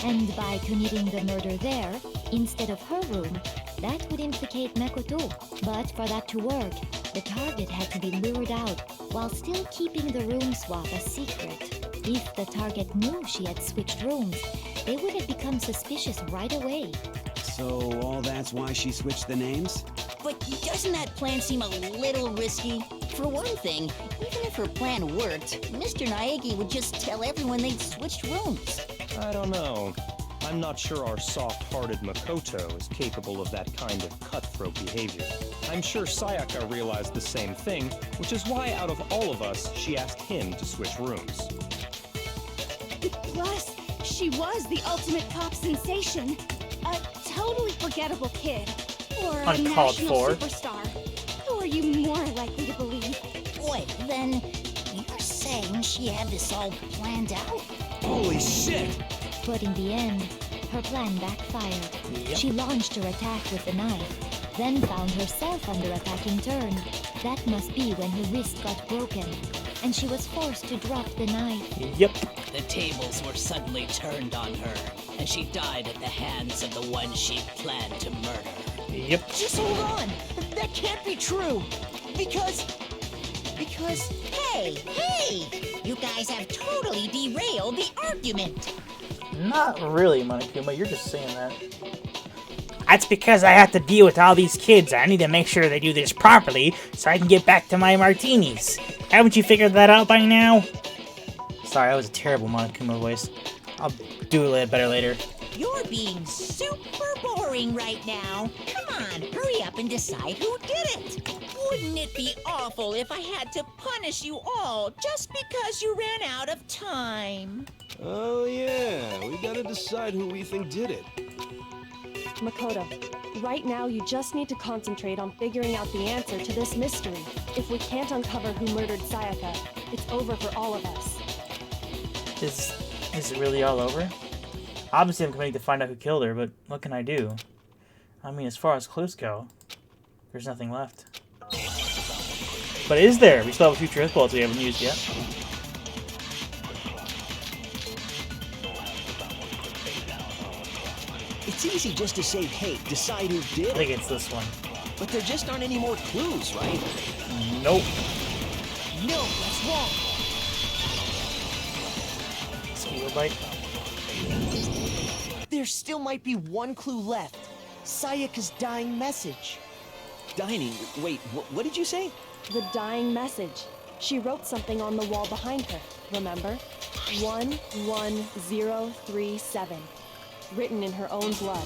and by committing the murder there, instead of her room, that would implicate Makoto. But for that to work, the target had to be lured out while still keeping the room swap a secret. If the target knew she had switched rooms, they would have become suspicious right away. So all that's why she switched the names? But doesn't that plan seem a little risky? For one thing, even if her plan worked, Mr. Naegi would just tell everyone they'd switched rooms. I don't know. I'm not sure our soft-hearted Makoto is capable of that kind of cutthroat behavior. I'm sure Sayaka realized the same thing, which is why out of all of us, she asked him to switch rooms. Plus, she was the ultimate pop sensation. A totally forgettable kid. Or a Uncalled national for. superstar. Who are you more likely to believe? Wait, then you're saying she had this all planned out? Holy shit! But in the end, her plan backfired. Yep. She launched her attack with the knife, then found herself under attack in turn. That must be when her wrist got broken, and she was forced to drop the knife. Yep. The tables were suddenly turned on her, and she died at the hands of the one she planned to murder. Yep. Just hold on! That can't be true! Because... Hey! You guys have totally derailed the argument. Not really, Monokuma. You're just saying that. That's because I have to deal with all these kids. I need to make sure they do this properly so I can get back to my martinis. Haven't you figured that out by now? Sorry, that was a terrible Monokuma voice. I'll do it better later. You're being super boring right now. Come on, hurry up and decide who did it. Wouldn't it be awful if I had to punish you all just because you ran out of time? Oh yeah, we gotta decide who we think did it. Makoto, right now you just need to concentrate on figuring out the answer to this mystery. If we can't uncover who murdered Sayaka, it's over for all of us. Is it really all over? Obviously I'm committed to find out who killed her, but what can I do? I mean, as far as clues go, there's nothing left. But is there? We still have a few truth bullets we haven't used yet. It's easy just to say, hey, decide who did I think it. it's this one. But there just aren't any more clues, right? Nope. No, that's wrong! Skewer bite. There still might be one clue left. Sayaka's dying message. Dining? Wait, what did you say? The dying message. She wrote something on the wall behind her, remember? 11037. Written in her own blood.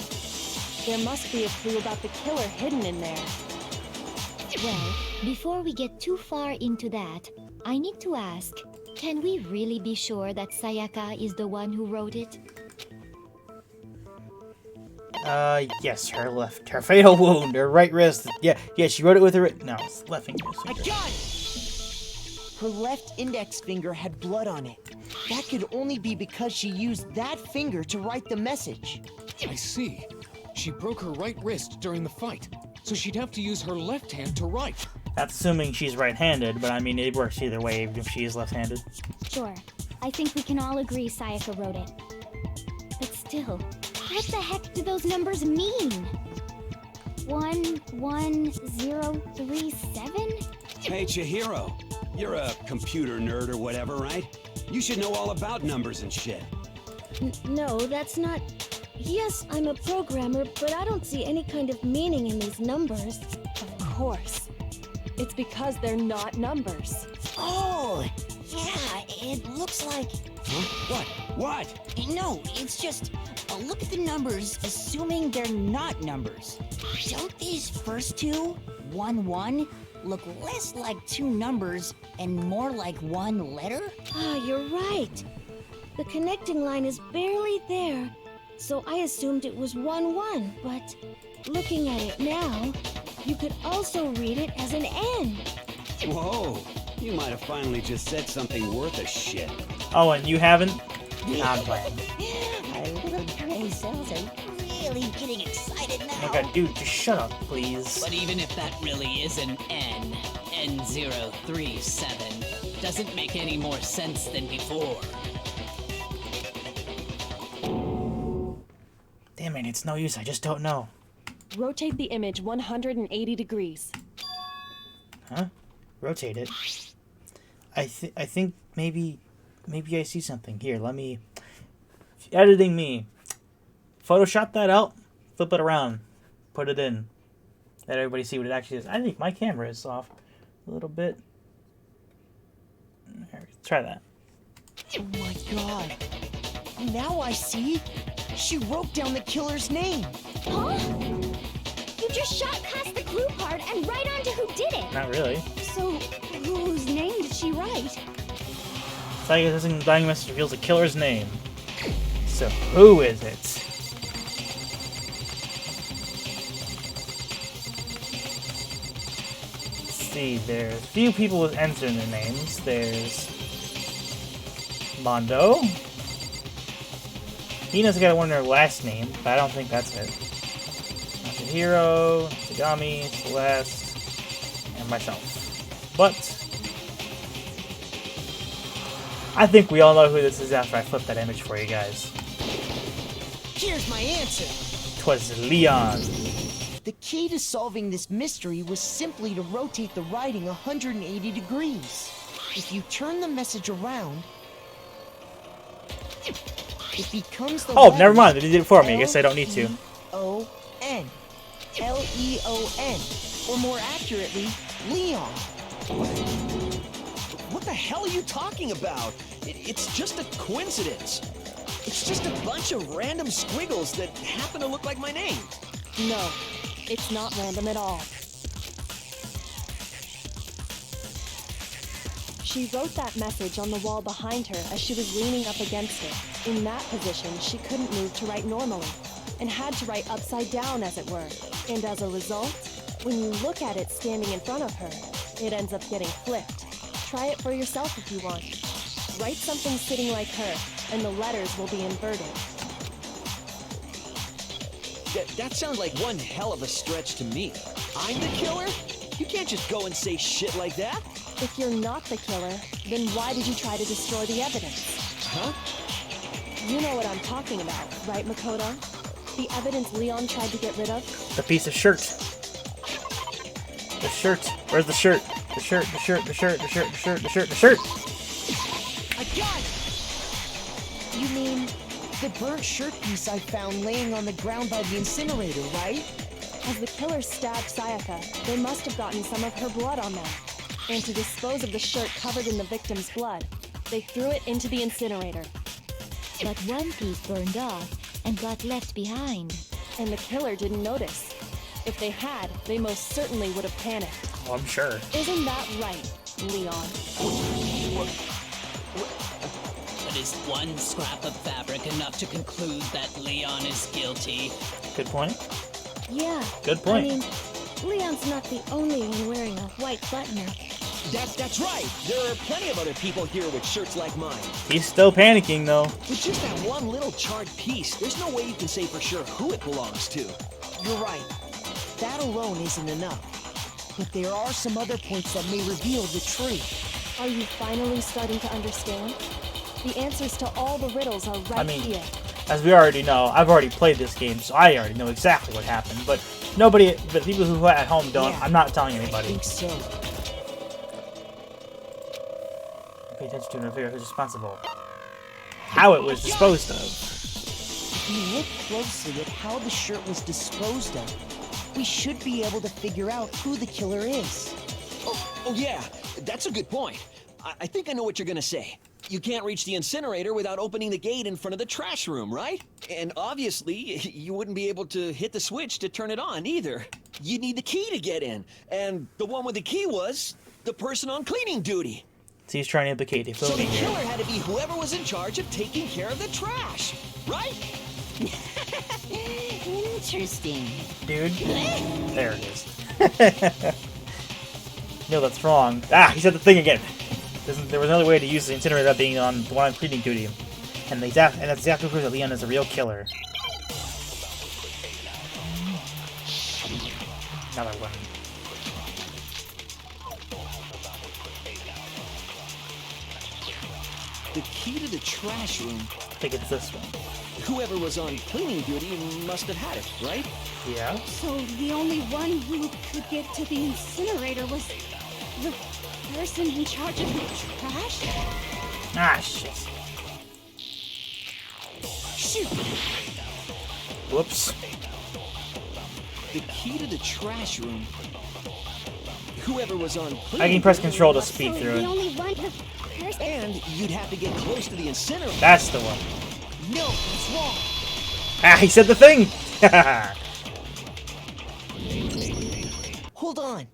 There must be a clue about the killer hidden in there. Well, before we get too far into that, I need to ask, can we really be sure that Sayaka is the one who wrote it? Yes, her fatal wound, her right wrist. Yeah, she wrote it with her. No, it's left finger. I got it! Her left index finger had blood on it. That could only be because she used that finger to write the message. I see. She broke her right wrist during the fight, so she'd have to use her left hand to write. That's assuming she's right-handed, but I mean, it works either way, even if she is left-handed. Sure. I think we can all agree Sayaka wrote it. But still, what the heck do those numbers mean? 11037? Hey, Chihiro. You're a computer nerd or whatever, right? You should know all about numbers and shit. No, that's not... Yes, I'm a programmer, but I don't see any kind of meaning in these numbers. Of course. It's because they're not numbers. Oh, yeah, it looks like... Huh? What? No, it's just... look at the numbers, assuming they're not numbers. Don't these first two, 1-1, look less like two numbers and more like one letter? Ah, you're right. The connecting line is barely there, so I assumed it was 1-1, but looking at it now, you could also read it as an N. Whoa, you might have finally just said something worth a shit. Oh, and you haven't? I'm playing. Our little brain cells are really getting excited now. Oh my god, dude, just shut up, please. But even if that really is an N, N037 doesn't make any more sense than before. Damn it, it's no use, I just don't know. Rotate the image 180 degrees. Huh? Rotate it. I think maybe I see something. Here, let me... Editing me. Photoshop that out, flip it around, put it in. Let everybody see what it actually is. I think my camera is off a little bit. Here, try that. Oh my god. Now I see. She wrote down the killer's name. Huh? You just shot past the clue part and right onto who did it. Not really. So, whose name did she write? Sayaka says in the dying message reveals the killer's name. So who is it? Let's see, there's a few people with N's in their names. There's Mondo. Hina's got one in her last name, but I don't think that's it. Hero, Tagami, Celeste, and myself. But I think we all know who this is after I flip that image for you guys. Here's my answer. 'Twas Leon. The key to solving this mystery was simply to rotate the writing 180 degrees. If you turn the message around, it becomes the Oh, never mind. They did it for me. I guess I don't need to. L-E-O-N. L-E-O-N. Or more accurately, Leon. What the hell are you talking about? It's just a coincidence. It's just a bunch of random squiggles that happen to look like my name. No, it's not random at all. She wrote that message on the wall behind her as she was leaning up against it. In that position, she couldn't move to write normally, and had to write upside down, as it were. And as a result, when you look at it standing in front of her, it ends up getting flipped. Try it for yourself if you want. Write something sitting like her, and the letters will be inverted. That sounds like one hell of a stretch to me. I'm the killer? You can't just go and say shit like that. If you're not the killer, then why did you try to destroy the evidence? Huh? You know what I'm talking about, right, Makoto? The evidence Leon tried to get rid of? The piece of shirt. The shirt. Where's the shirt? The shirt, the shirt, the shirt, the shirt, the shirt, the shirt, the shirt. I got it! You mean the burnt shirt piece I found laying on the ground by the incinerator, right? As the killer stabbed Sayaka, they must have gotten some of her blood on them. And to dispose of the shirt covered in the victim's blood, they threw it into the incinerator. But one piece burned off and got left behind. And the killer didn't notice. If they had, they most certainly would have panicked. Oh, I'm sure. Isn't that right, Leon? But is one scrap of fabric enough to conclude that Leon is guilty? Good point. Yeah. Good point. I mean, Leon's not the only one wearing a white button-up. That's right. There are plenty of other people here with shirts like mine. He's still panicking, though. With just that one little charred piece, there's no way you can say for sure who it belongs to. You're right. That alone isn't enough. But there are some other points that may reveal the truth. Are you finally starting to understand? The answers to all the riddles are right here. As we already know, I've already played this game, so I already know exactly what happened. But people who at home don't, yeah, I'm not telling anybody. I think so. Pay attention to and figure out who's responsible. How it was disposed of. If we look closely at how the shirt was disposed of, we should be able to figure out who the killer is. Oh yeah, that's a good point. I think I know what you're gonna say. You can't reach the incinerator without opening the gate in front of the trash room, right? And obviously, you wouldn't be able to hit the switch to turn it on either. You need the key to get in, and the one with the key was the person on cleaning duty. So he's trying to implicate the So the killer had to be whoever was in charge of taking care of the trash, right? Interesting. Dude. There it is. No, that's wrong. Ah, he said the thing again. There was another way to use the incinerator without being on the one on cleaning duty. And that's exactly proof that Leon is a real killer. Another one. The key to the trash room. I think it's this one. Whoever was on cleaning duty must have had it, right? Yeah. So the only one who could get to the incinerator was the person in charge of the trash? Ah, shit. Shoot! Whoops. The key to the trash room. Whoever was on cleaning I can press duty control to must- speed through The it. only one the person. And you'd have to get close to the incinerator. That's the one. No, that's wrong. Ah, he said the thing! Hold on.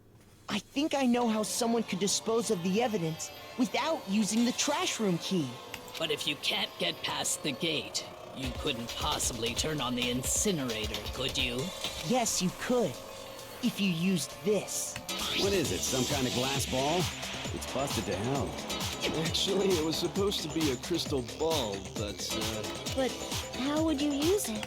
I think I know how someone could dispose of the evidence without using the trash room key. But if you can't get past the gate, you couldn't possibly turn on the incinerator, could you? Yes, you could. If you used this. What is it, some kind of glass ball? It's busted to hell. Actually, it was supposed to be a crystal ball, but, But how would you use it?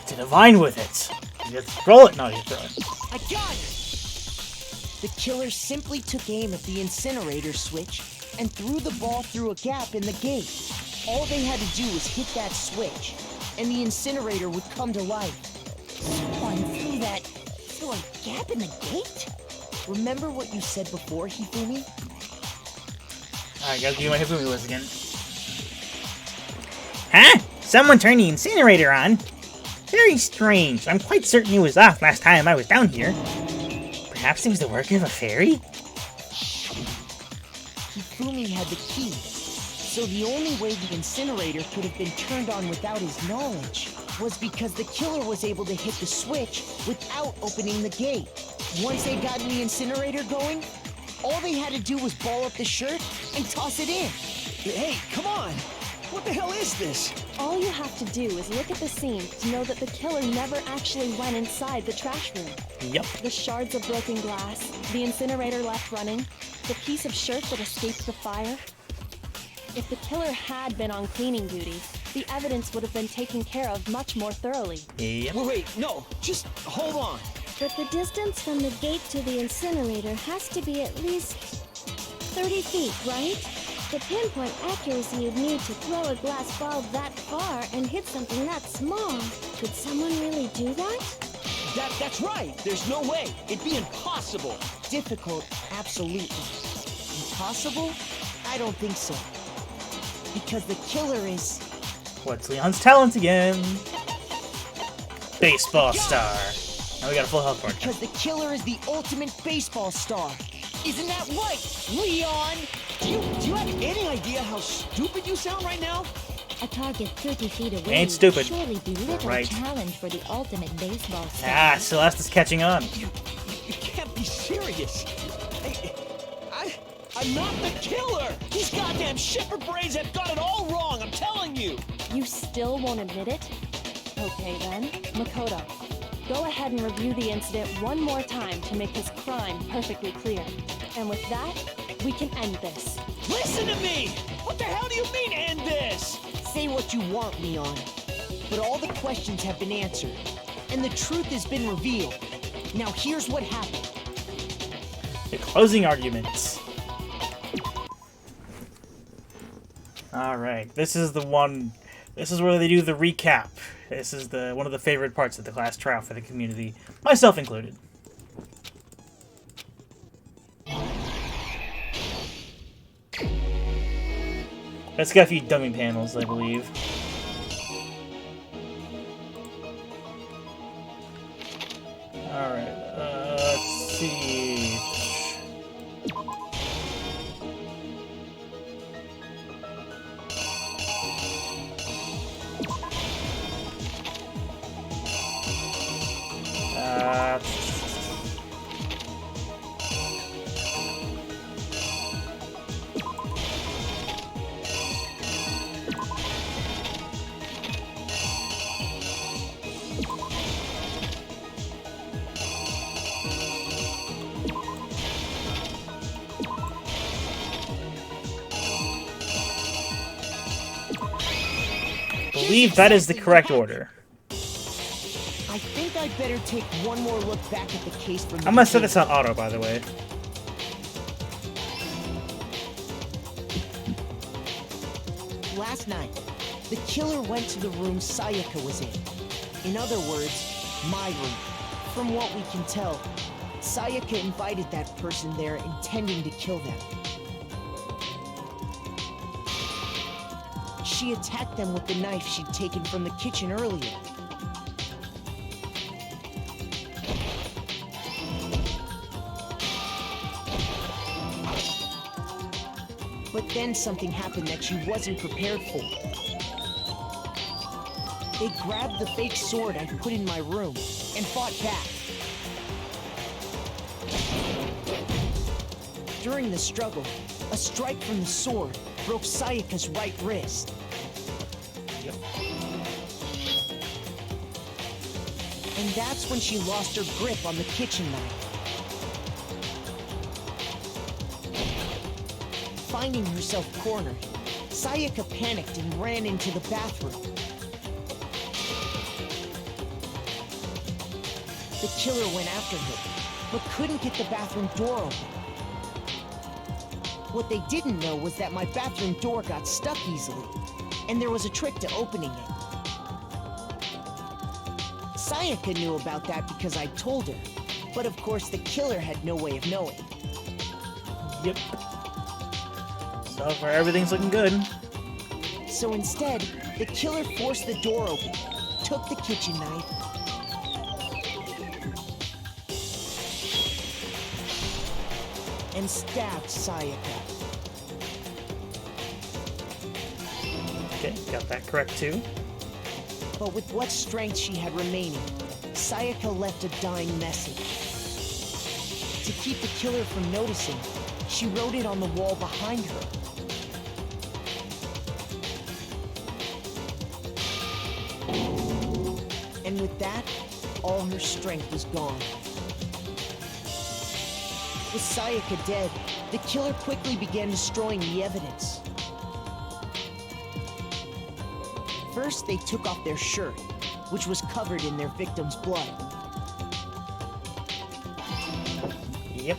To divine with it. You just throw it. No, you throw it. I got it! The killer simply took aim at the incinerator switch and threw the ball through a gap in the gate. All they had to do was hit that switch, and the incinerator would come to life. Someone through a gap in the gate? Remember what you said before, Hifumi? Alright, gotta do my Hifumi list again. Huh? Someone turned the incinerator on? Very strange. I'm quite certain it was off last time I was down here. Perhaps it was the work of a fairy? Hifumi had the key, so the only way the incinerator could have been turned on without his knowledge was because the killer was able to hit the switch without opening the gate. Once they'd gotten the incinerator going, all they had to do was ball up the shirt and toss it in. Hey, come on! What the hell is this? All you have to do is look at the scene to know that the killer never actually went inside the trash room. Yep. The shards of broken glass, the incinerator left running, the piece of shirt that escaped the fire. If the killer had been on cleaning duty, the evidence would have been taken care of much more thoroughly. Yep. Wait, no, just hold on. But the distance from the gate to the incinerator has to be at least 30 feet, right? The pinpoint accuracy you'd need to throw a glass ball that far and hit something that small. Could someone really do that? That's right. There's no way. It'd be impossible. Difficult, absolutely. Impossible? I don't think so. Because the killer is... What's Leon's talent again? Baseball star. Now we got a full health bar. Because the killer is the ultimate baseball star. Isn't that right, Leon? Do you have any idea how stupid you sound right now? A target 30 feet away Ain't stupid. would surely be little Right. challenge for the ultimate baseball star. Ah, Celeste's catching on. You can't be serious. I'm not the killer. These goddamn shipper brains have got it all wrong. I'm telling you. You still won't admit it? Okay then, Makoto. Go ahead and review the incident one more time to make his crime perfectly clear. And with that, we can end this. Listen to me! What the hell do you mean, end this? Say what you want, Leon. But all the questions have been answered, and the truth has been revealed. Now here's what happened. The closing arguments. Alright, this is the one... This is where they do the recap. This is one of the favorite parts of the class trial for the community, myself included. Let's get a few dummy panels, I believe. Alright, let's see. believe that is the correct order. I think I'd better take one more look back at the case from the I'm gonna set beginning. this on auto, by the way. Last night, the killer went to the room Sayaka was in. In other words, my room. From what we can tell, Sayaka invited that person there intending to kill them. She attacked them with the knife she'd taken from the kitchen earlier. But then something happened that she wasn't prepared for. They grabbed the fake sword I put in my room and fought back. During the struggle, a strike from the sword broke Sayaka's right wrist. And that's when she lost her grip on the kitchen knife. Finding herself cornered, Sayaka panicked and ran into the bathroom. The killer went after her, but couldn't get the bathroom door open. What they didn't know was that my bathroom door got stuck easily, and there was a trick to opening it. Sayaka knew about that because I told her, but of course the killer had no way of knowing. Yep. So far, everything's looking good. So instead, the killer forced the door open, took the kitchen knife, and stabbed Sayaka. Okay, got that correct too. But with what strength she had remaining, Sayaka left a dying message. To keep the killer from noticing, she wrote it on the wall behind her. And with that, all her strength was gone. With Sayaka dead, the killer quickly began destroying the evidence. First, they took off their shirt, which was covered in their victim's blood. Yep.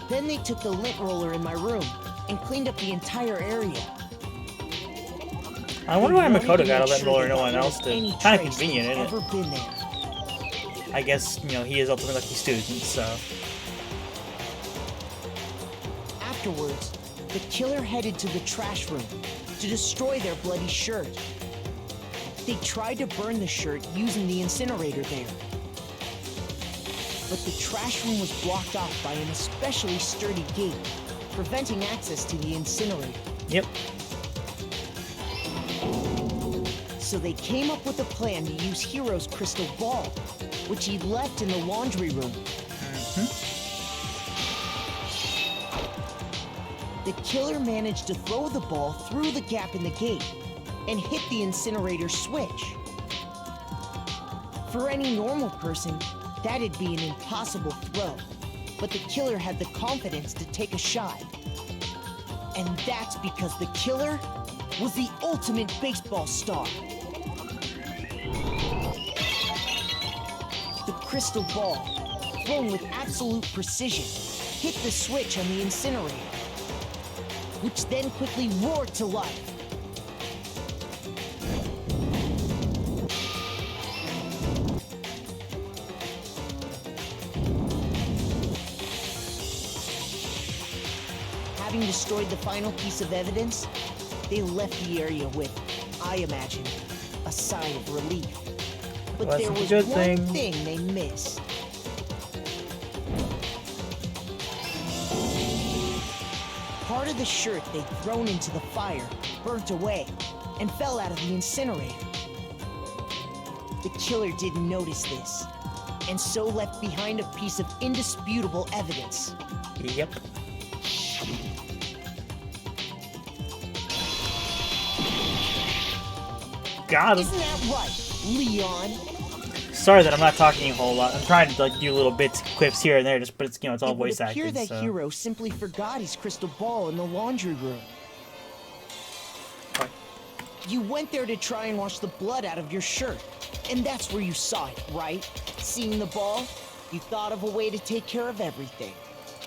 Then they took the lint roller in my room and cleaned up the entire area. I wonder why They wanted Makoto to got a make lint sure roller they no got one rid of else did. any Kind of trace convenient, that isn't it? ever been there. I guess, you know, he is ultimately lucky student, so. Afterwards, the killer headed to the trash room to destroy their bloody shirt. They tried to burn the shirt using the incinerator there. But the trash room was blocked off by an especially sturdy gate, preventing access to the incinerator. Yep. So they came up with a plan to use Hiro's crystal ball, which he'd left in the laundry room. The killer managed to throw the ball through the gap in the gate and hit the incinerator switch. For any normal person, that'd be an impossible throw, but the killer had the confidence to take a shot. And that's because the killer was the ultimate baseball star. The crystal ball, thrown with absolute precision, hit the switch on the incinerator, which then quickly roared to life. Having destroyed the final piece of evidence, they left the area with, I imagine, a sigh of relief. But Well, there that's a was good one thing. thing they missed. Part of the shirt they'd thrown into the fire burnt away and fell out of the incinerator. The killer didn't notice this, and so left behind a piece of indisputable evidence. Yep. Got him. Isn't that right, Leon? Sorry that I'm not talking a whole lot. I'm trying to like do little bits, quips here and there, just but it's, you know, it's all It would voice appear acting. that So. Hiro simply forgot his crystal ball in the laundry room. Oh, You went there to try and wash the blood out of your shirt. And that's where you saw it, right? Seeing the ball, you thought of a way to take care of everything.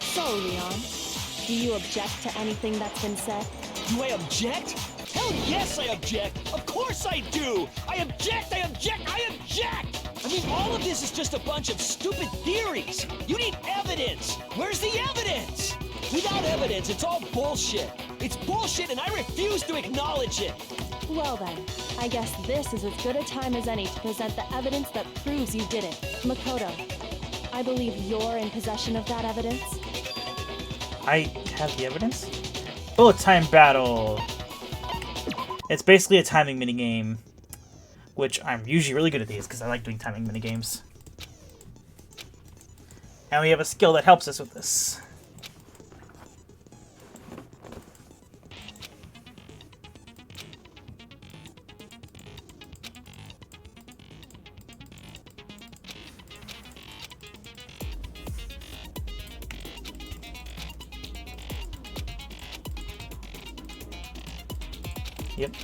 So, Leon, do you object to anything that's been said? Do I object? Hell yes, I object! Of course I do! I object! I object! I object! I mean, all of this is just a bunch of stupid theories! You need evidence! Where's the evidence? Without evidence, it's all bullshit! It's bullshit and I refuse to acknowledge it! Well then, I guess this is as good a time as any to present the evidence that proves you did it. Makoto, I believe you're in possession of that evidence? I have the evidence? Bullet time battle! It's basically a timing minigame, which I'm usually really good at these because I like doing timing minigames. And we have a skill that helps us with this. Yep.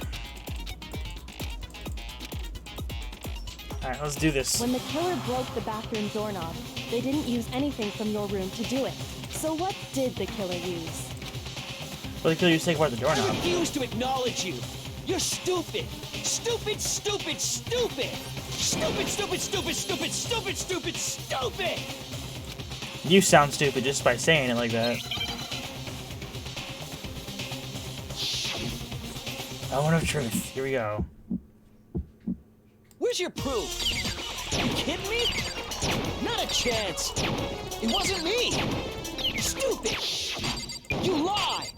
Alright, let's do this. When the killer broke the bathroom doorknob, they didn't use anything from your room to do it. So what did the killer use? Well, the killer used to take apart the I doorknob. refuse to acknowledge you! You're stupid! Stupid, stupid, stupid! Stupid, stupid, stupid, stupid, stupid, stupid, stupid! You sound stupid just by saying it like that. Moment of truth. Here we go. Where's your proof? You kidding me? Not a chance! It wasn't me! Stupid! You lie!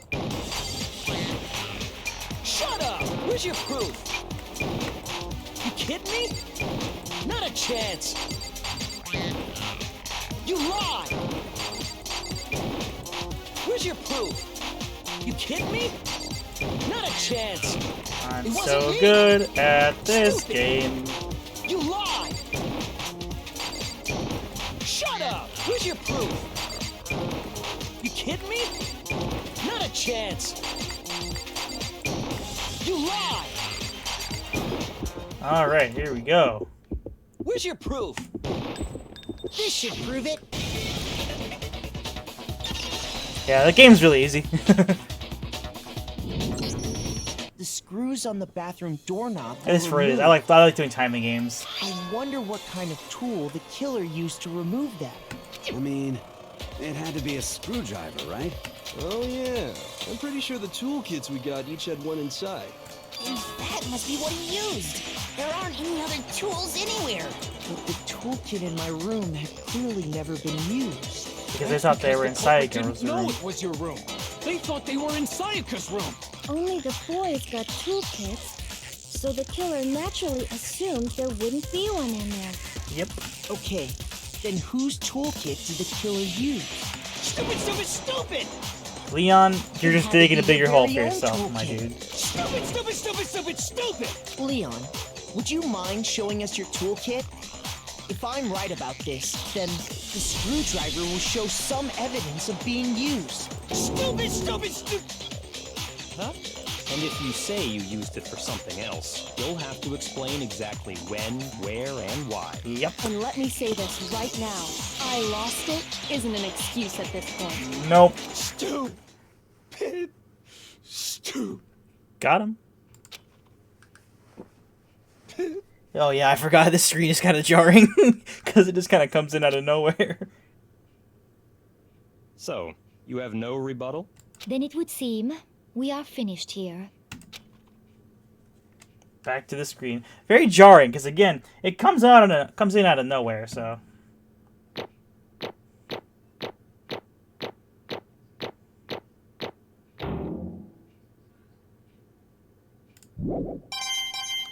Shut up! Where's your proof? You kidding me? Not a chance! You lie! Where's your proof? You kidding me? Not a chance! I'm so good at this game. You lie! Shut up! Where's your proof? You kidding me? Not a chance! You lie! Alright, here we go. Where's your proof? This should prove it. Yeah, the game's really easy. The screws on the bathroom doorknob. It is for it is. I like doing timing games. I wonder what kind of tool the killer used to remove that. I mean, it had to be a screwdriver, right? Oh yeah, I'm pretty sure the toolkits we got each had one inside. And that must be what he used. There aren't any other tools anywhere. But the toolkit in my room had clearly never been used. Because they thought they were in Sayaka's No, room. it was your room. They thought they were in Sayaka's room. Only the boys got toolkits, so the killer naturally assumed there wouldn't be one in there. Yep. Okay, then whose toolkit did the killer use? Stupid, stupid, stupid! Leon, you're just digging a bigger hole for yourself, my dude. Stupid, stupid, stupid, stupid, stupid! Leon, would you mind showing us your toolkit? If I'm right about this, then the screwdriver will show some evidence of being used. Stupid, stupid, stupid! Huh? And if you say you used it for something else, you'll have to explain exactly when, where, and why. Yep. And let me say this right now. I lost it isn't an excuse at this point. Nope. Stupid. Stupid. Got him. Oh yeah, I forgot this screen is kind of jarring because it just kind of comes in out of nowhere. So, you have no rebuttal? Then it would seem we are finished here. Back to the screen. Very jarring because again, it comes in out of nowhere. So.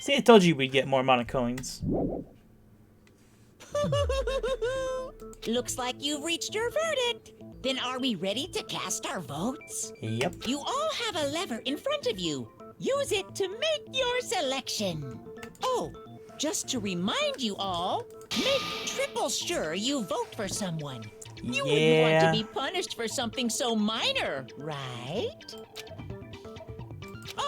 See, I told you we'd get more monocoins. Looks like you've reached your verdict. Then are we ready to cast our votes? Yep. You all have a lever in front of you. Use it to make your selection. Oh, just to remind you all, make triple sure you vote for someone. You wouldn't want to be punished for something so minor, right?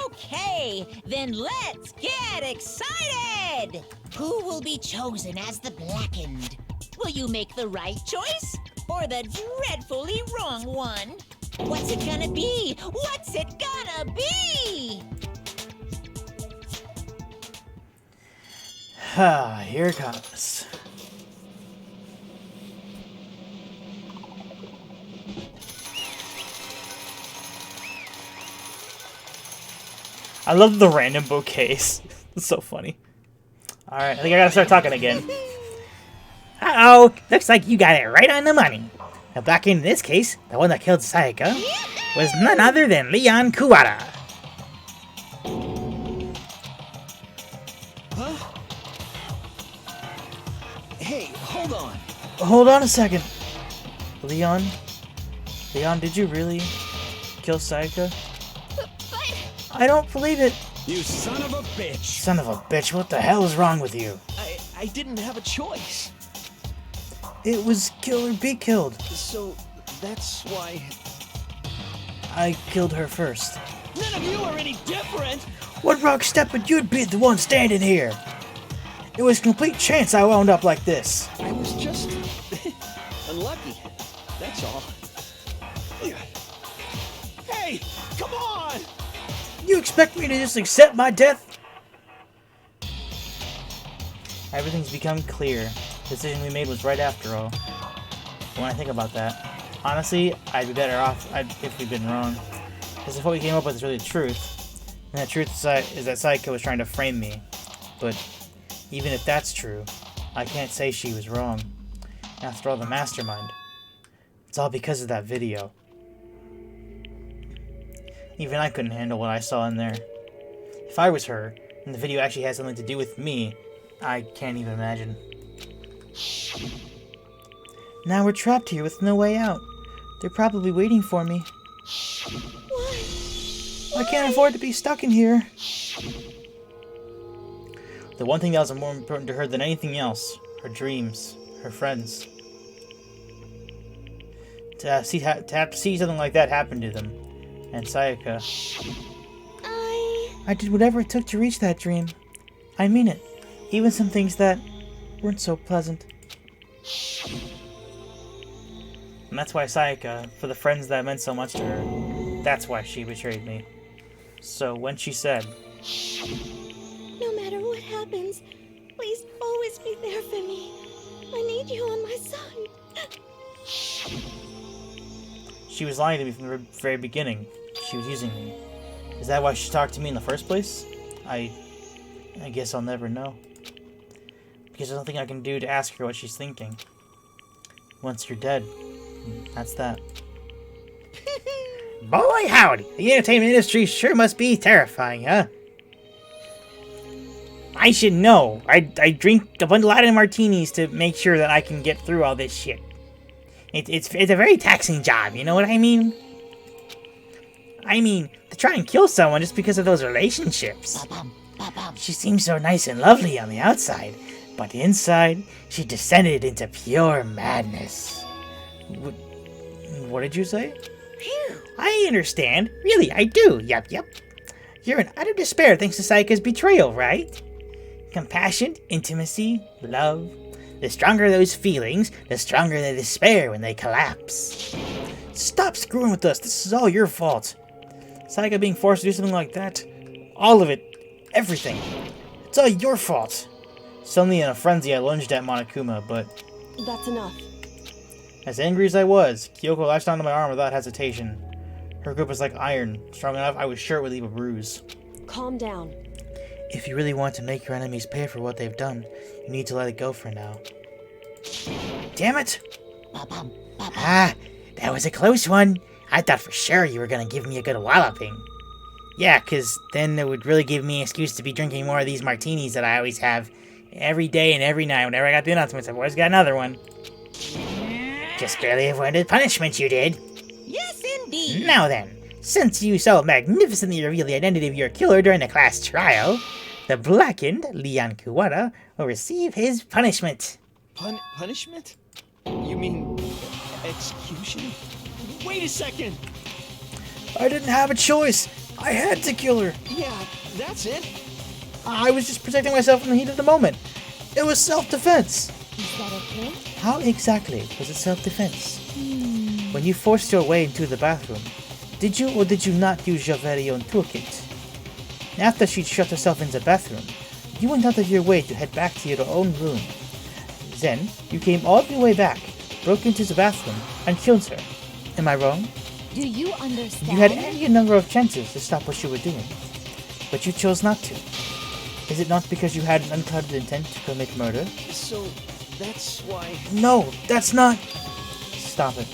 Okay, then let's get excited! Who will be chosen as the Blackened? Will you make the right choice? Or the dreadfully wrong one? What's it gonna be? What's it gonna be? Here it comes. I love the random bouquets. It's so funny. Alright, I think I gotta start talking again. Uh-oh! Looks like you got it right on the money. The Blackened in this case, the one that killed Sayaka, was none other than Leon Kuwata. Huh? Hey, hold on. Hold on a second. Leon, did you really kill Sayaka? I don't believe it. You son of a bitch. Son of a bitch, what the hell is wrong with you? I didn't have a choice. It was kill or be killed. So, that's why... I killed her first. None of you are any different! What rock step would you be the one standing here? It was complete chance I wound up like this. I was just... unlucky. That's all. Hey! Come on! You expect me to just accept my death? Everything's become clear. The decision we made was right after all. When I think about that, honestly, I'd be better off if we'd been wrong. Because if what we came up with is really the truth, and the truth is that Sayaka was trying to frame me. But even if that's true, I can't say she was wrong. After all, the mastermind. It's all because of that video. Even I couldn't handle what I saw in there. If I was her, and the video actually had something to do with me, I can't even imagine. Now we're trapped here with no way out. They're probably waiting for me. I can't afford to be stuck in here. The one thing that was more important to her than anything else, her dreams, her friends. To have to see something like that happen to them. And Sayaka. I did whatever it took to reach that dream. I mean it. Even some things that weren't so pleasant. And that's why Sayaka, for the friends that meant so much to her, that's why she betrayed me. So when she said, No matter what happens, please always be there for me. I need you on my side. she was lying to me from the very beginning. She was using me. Is that why she talked to me in the first place? I guess I'll never know. Because there's nothing I can do to ask her what she's thinking. Once you're dead, that's that. Boy howdy, the entertainment industry sure must be terrifying, huh? I should know. I drink a lot of martinis to make sure that I can get through all this shit. It's a very taxing job, you know what I mean? I mean, to try and kill someone just because of those relationships. She seems so nice and lovely on the outside, but inside, she descended into pure madness. What did you say? I understand. Really, I do. Yep. You're in utter despair thanks to Sayaka's betrayal, right? Compassion, intimacy, love. The stronger those feelings, the stronger the despair when they collapse. Stop screwing with us. This is all your fault. Sayaka being forced to do something like that. All of it. Everything. It's all your fault. Suddenly in a frenzy, I lunged at Monokuma, but... That's enough. As angry as I was, Kyoko latched onto my arm without hesitation. Her grip was like iron, strong enough I was sure it would leave a bruise. Calm down. If you really want to make your enemies pay for what they've done, you need to let it go for now. Damn it! Ah, that was a close one. I thought for sure you were gonna give me a good walloping. Yeah, 'cause then it would really give me an excuse to be drinking more of these martinis that I always have every day and every night. Whenever I got the announcements, I've always got another one. Just barely avoided punishment, you did. Yes, indeed. Now then, since you so magnificently revealed the identity of your killer during the class trial, the Blackened, Leon Kuwata, will receive his punishment. Punishment? You mean execution? Wait a second! I didn't have a choice. I had to kill her. Yeah, that's it. I was just protecting myself from the heat of the moment. It was self-defense. Is that okay? How exactly was it self-defense? When you forced your way into the bathroom, did you or did you not use your very own toolkit? After she'd shut herself in the bathroom, you went out of your way to head back to your own room. Then, you came all the way back, broke into the bathroom, and killed her. Am I wrong? Do you understand? You had any number of chances to stop what you were doing, but you chose not to. Is it not because you had an unclouded intent to commit murder? So, that's why... No, that's not... Stop it.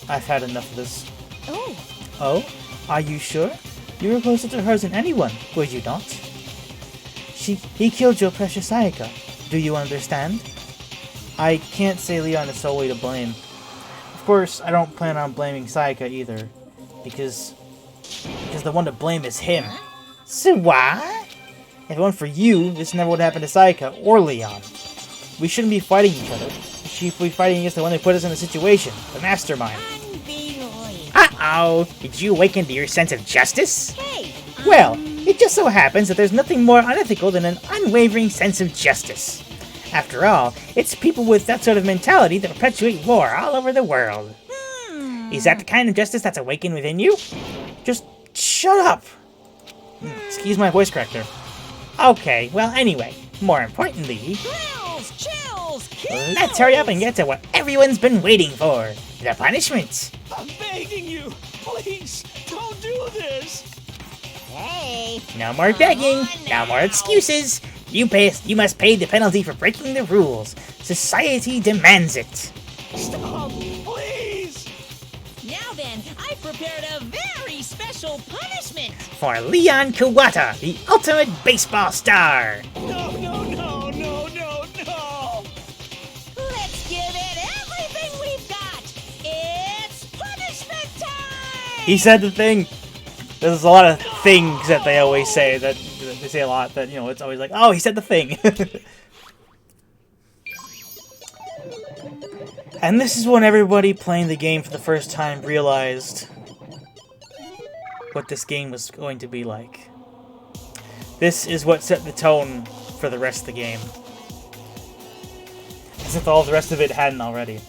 I've had enough of this. Oh. Oh? Are you sure? You were closer to her than anyone, were you not? He killed your precious Sayaka. Do you understand? I can't say Leon is solely to blame. Of course, I don't plan on blaming Sayaka either, because the one to blame is him. So what? If it weren't for you, this never would happen to Sayaka or Leon. We shouldn't be fighting each other. We should be fighting against the one who put us in the situation, the mastermind. Uh-oh! Did you awaken to your sense of justice? Hey! Well, it just so happens that there's nothing more unethical than an unwavering sense of justice. After all, it's people with that sort of mentality that perpetuate war all over the world. Is that the kind of justice that's awakened within you? Just shut up! Excuse my voice corrector. Okay, well anyway, more importantly... Thrills, chills, kills! Let's hurry up and get to what everyone's been waiting for. The punishment. I'm begging you, please, don't do this. Hey! No more begging, no more excuses. You must pay the penalty for breaking the rules. Society demands it. Stop, please. Now then, I've prepared a very special punishment. For Leon Kuwata, the ultimate baseball star. No, no, no, no, no, no. Let's give it everything we've got. It's punishment time. He said the thing. There's a lot of things that they always say that they say a lot that, you know, it's always like, oh, he said the thing. And this is when everybody playing the game for the first time realized what this game was going to be like. This is what set the tone for the rest of the game. As if all the rest of it hadn't already.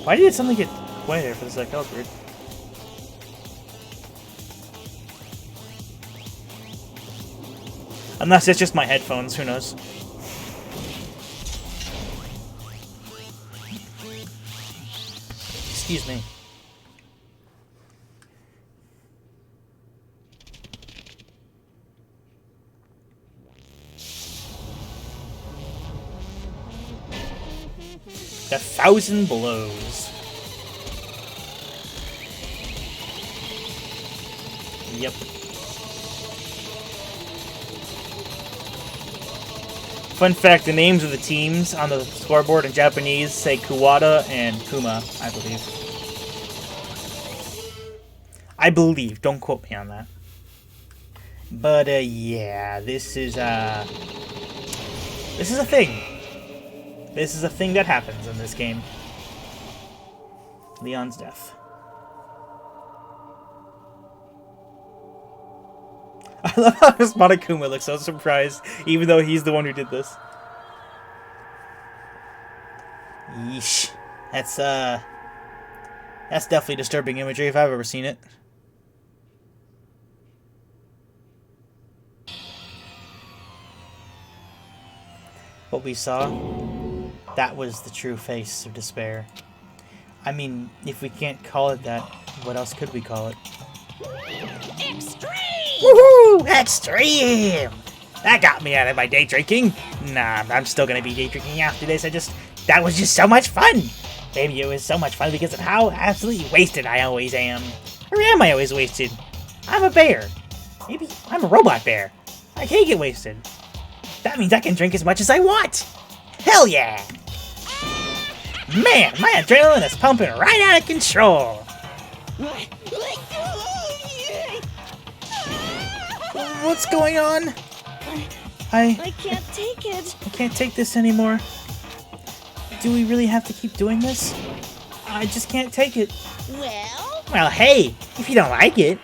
Why did it suddenly get quiet there for the second? That was weird. Unless it's just my headphones, who knows? Excuse me. The 1,000 blows. Yep. Fun fact, the names of the teams on the scoreboard in Japanese say Kuwata and Kuma, I believe. I believe, don't quote me on that. But, yeah, this is a thing. This is a thing that happens in this game. Leon's death. I love how this Monokuma looks so surprised, even though he's the one who did this. Yeesh. That's definitely disturbing imagery if I've ever seen it. What we saw, that was the true face of despair. I mean, if we can't call it that, what else could we call it? Extreme! Woohoo! Extreme! That got me out of my day drinking. Nah, I'm still gonna be day drinking after this. That was just so much fun! Maybe it was so much fun because of how absolutely wasted I always am. Or am I always wasted? I'm a bear. Maybe I'm a robot bear. I can't get wasted. That means I can drink as much as I want! Hell yeah! Man, my adrenaline is pumping right out of control! What's going on? I can't take it. I can't take this anymore. Do we really have to keep doing this? I just can't take it. Well, Well, hey, if you don't like it,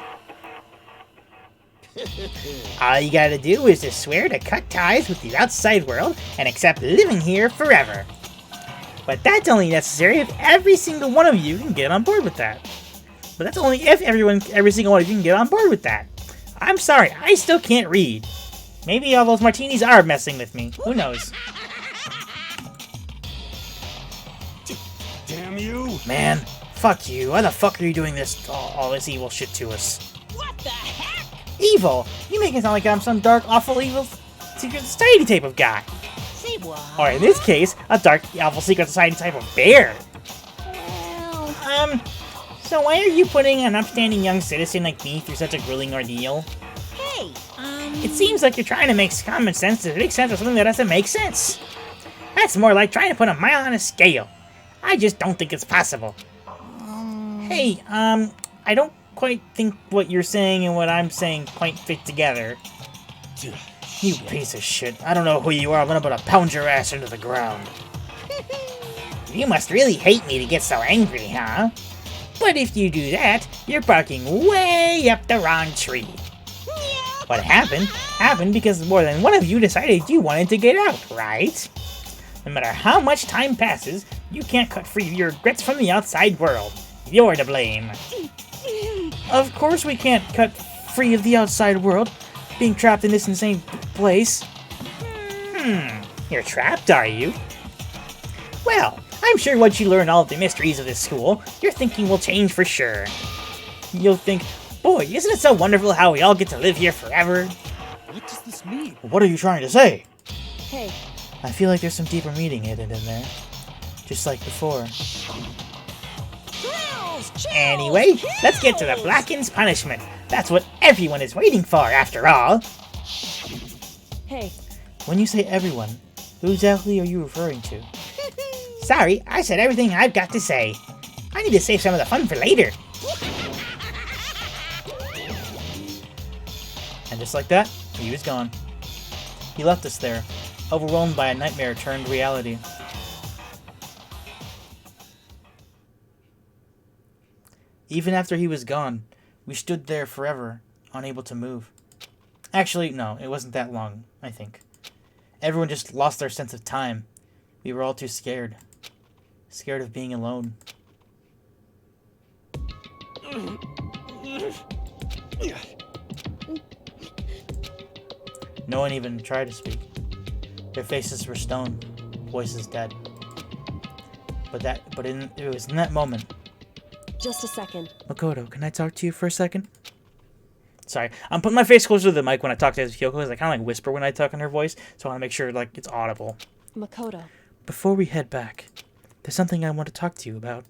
all you gotta do is just swear to cut ties with the outside world and accept living here forever. But that's only necessary if every single one of you can get on board with that. But that's only if every single one of you can get on board with that. I'm sorry, I still can't read. Maybe all those martinis are messing with me. Who knows? Damn you! Man, fuck you. Why the fuck are you doing this, all this evil shit to us? What the heck? Evil? You make it sound like I'm some dark, awful, evil secret society type of guy. Say what? Or in this case, a dark, awful secret society type of bear. Well... So why are you putting an upstanding young citizen like me through such a grueling ordeal? Hey, It seems like you're trying to make common sense to make sense of something that doesn't make sense. That's more like trying to put a mile on a scale. I just don't think it's possible. Hey, I don't quite think what you're saying and what I'm saying quite fit together. You piece of shit. I don't know who you are, but I'm gonna pound your ass into the ground. You must really hate me to get so angry, huh? But if you do that, you're barking way up the wrong tree. What happened because more than one of you decided you wanted to get out, right? No matter how much time passes, you can't cut free of your regrets from the outside world. You're to blame. Of course we can't cut free of the outside world, being trapped in this insane place. You're trapped, are you? Well, I'm sure once you learn all of the mysteries of this school, your thinking will change for sure. You'll think, boy, isn't it so wonderful how we all get to live here forever? What does this mean? What are you trying to say? Hey, I feel like there's some deeper meaning hidden in there. Just like before. Anyway, let's get to the Blacken's punishment. That's what everyone is waiting for, after all. hey, When you say everyone, who exactly are you referring to? Sorry, I said everything I've got to say. I need to save some of the fun for later. And just like that, he was gone. He left us there, overwhelmed by a nightmare turned reality. Even after he was gone, we stood there forever, unable to move. Actually, no, it wasn't that long, I think. Everyone just lost their sense of time. We were all too scared. Scared of being alone. No one even tried to speak. Their faces were stone, voices dead. It was in that moment. just a second. Makoto, can I talk to you for a second? Sorry, I'm putting my face closer to the mic when I talk to Kyoko, because I kind of like whisper when I talk in her voice, so I want to make sure like it's audible. Makoto. Before we head back, there's something I want to talk to you about.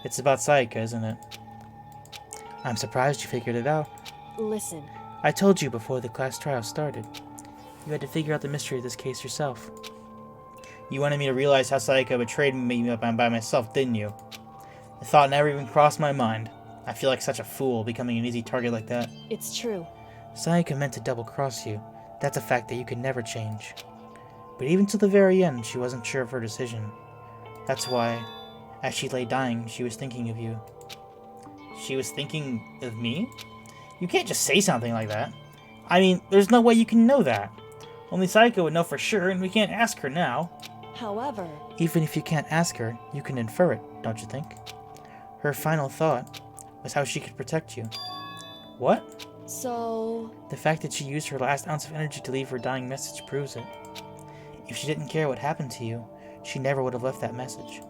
It's about Sayaka, isn't it? I'm surprised you figured it out. Listen. I told you before the class trial started. You had to figure out the mystery of this case yourself. You wanted me to realize how Sayaka betrayed me by myself, didn't you? The thought never even crossed my mind. I feel like such a fool becoming an easy target like that. It's true. Sayaka meant to double-cross you. That's a fact that you could never change. But even to the very end, she wasn't sure of her decision. That's why, as she lay dying, she was thinking of you. She was thinking of me? You can't just say something like that. I mean, there's no way you can know that. Only Sayaka would know for sure, and we can't ask her now. However... Even if you can't ask her, you can infer it, don't you think? Her final thought was how she could protect you. What? So... The fact that she used her last ounce of energy to leave her dying message proves it. If she didn't care what happened to you, she never would have left that message.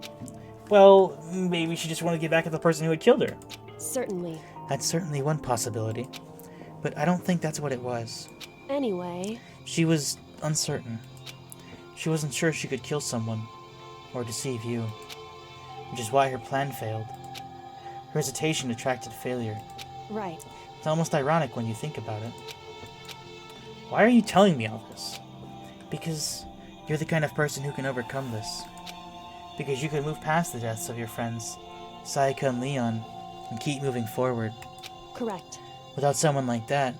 Well, maybe she just wanted to get back at the person who had killed her. Certainly. That's certainly one possibility. But I don't think that's what it was. Anyway... She was uncertain. She wasn't sure she could kill someone, or deceive you. Which is why her plan failed. Her hesitation attracted failure. Right. It's almost ironic when you think about it. Why are you telling me all this? Because you're the kind of person who can overcome this. Because you can move past the deaths of your friends, Sayaka and Leon, and keep moving forward. Correct. Without someone like that,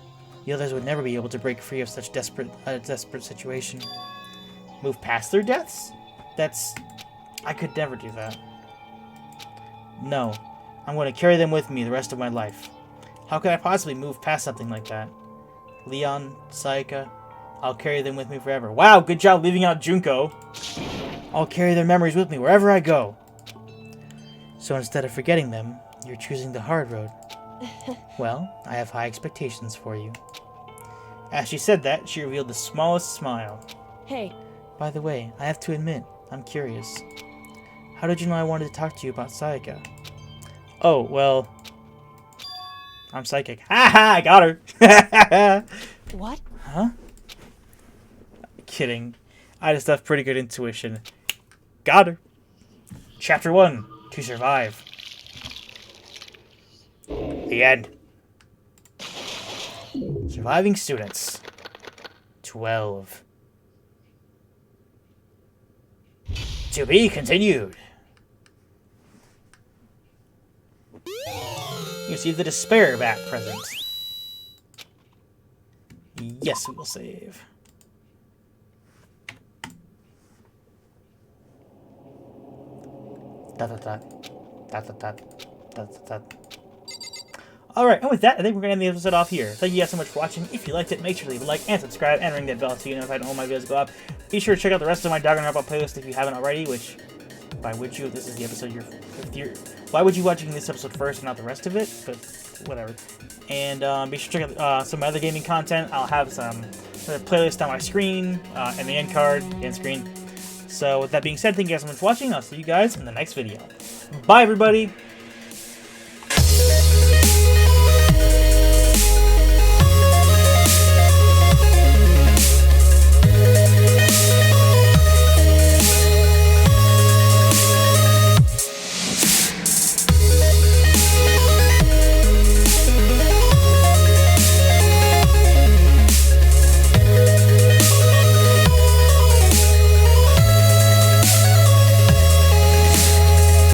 the others would never be able to break free of such desperate situation. Move past their deaths? I could never do that. No, I'm going to carry them with me the rest of my life. How could I possibly move past something like that? Leon, Sayaka, I'll carry them with me forever. Wow, good job leaving out Junko. I'll carry their memories with me wherever I go. So instead of forgetting them, you're choosing the hard road. Well, I have high expectations for you. As she said that, she revealed the smallest smile. Hey. By the way, I have to admit, I'm curious. How did you know I wanted to talk to you about Sayaka? Oh, well... I'm psychic. Ha ha! I got her! What? Huh? Kidding. I just have pretty good intuition. Got her. Chapter 1. To survive. The end. Surviving students. 12. To be continued. You see the despair back present. Yes, we will save. Alright, and with that, I think we're going to end the episode off here. Thank you guys so much for watching. If you liked it, make sure to leave a like and subscribe and ring that bell so you know notified when all my videos go up. Be sure to check out the rest of my Danganronpa playlist if you haven't already, which, by would you, if this is the episode why would you watching this episode first and not the rest of it? But, whatever. And be sure to check out some other gaming content. I'll have some playlist on my screen, and the end card, the end screen. So with that being said, thank you guys so much for watching. I'll see you guys in the next video. Bye, everybody!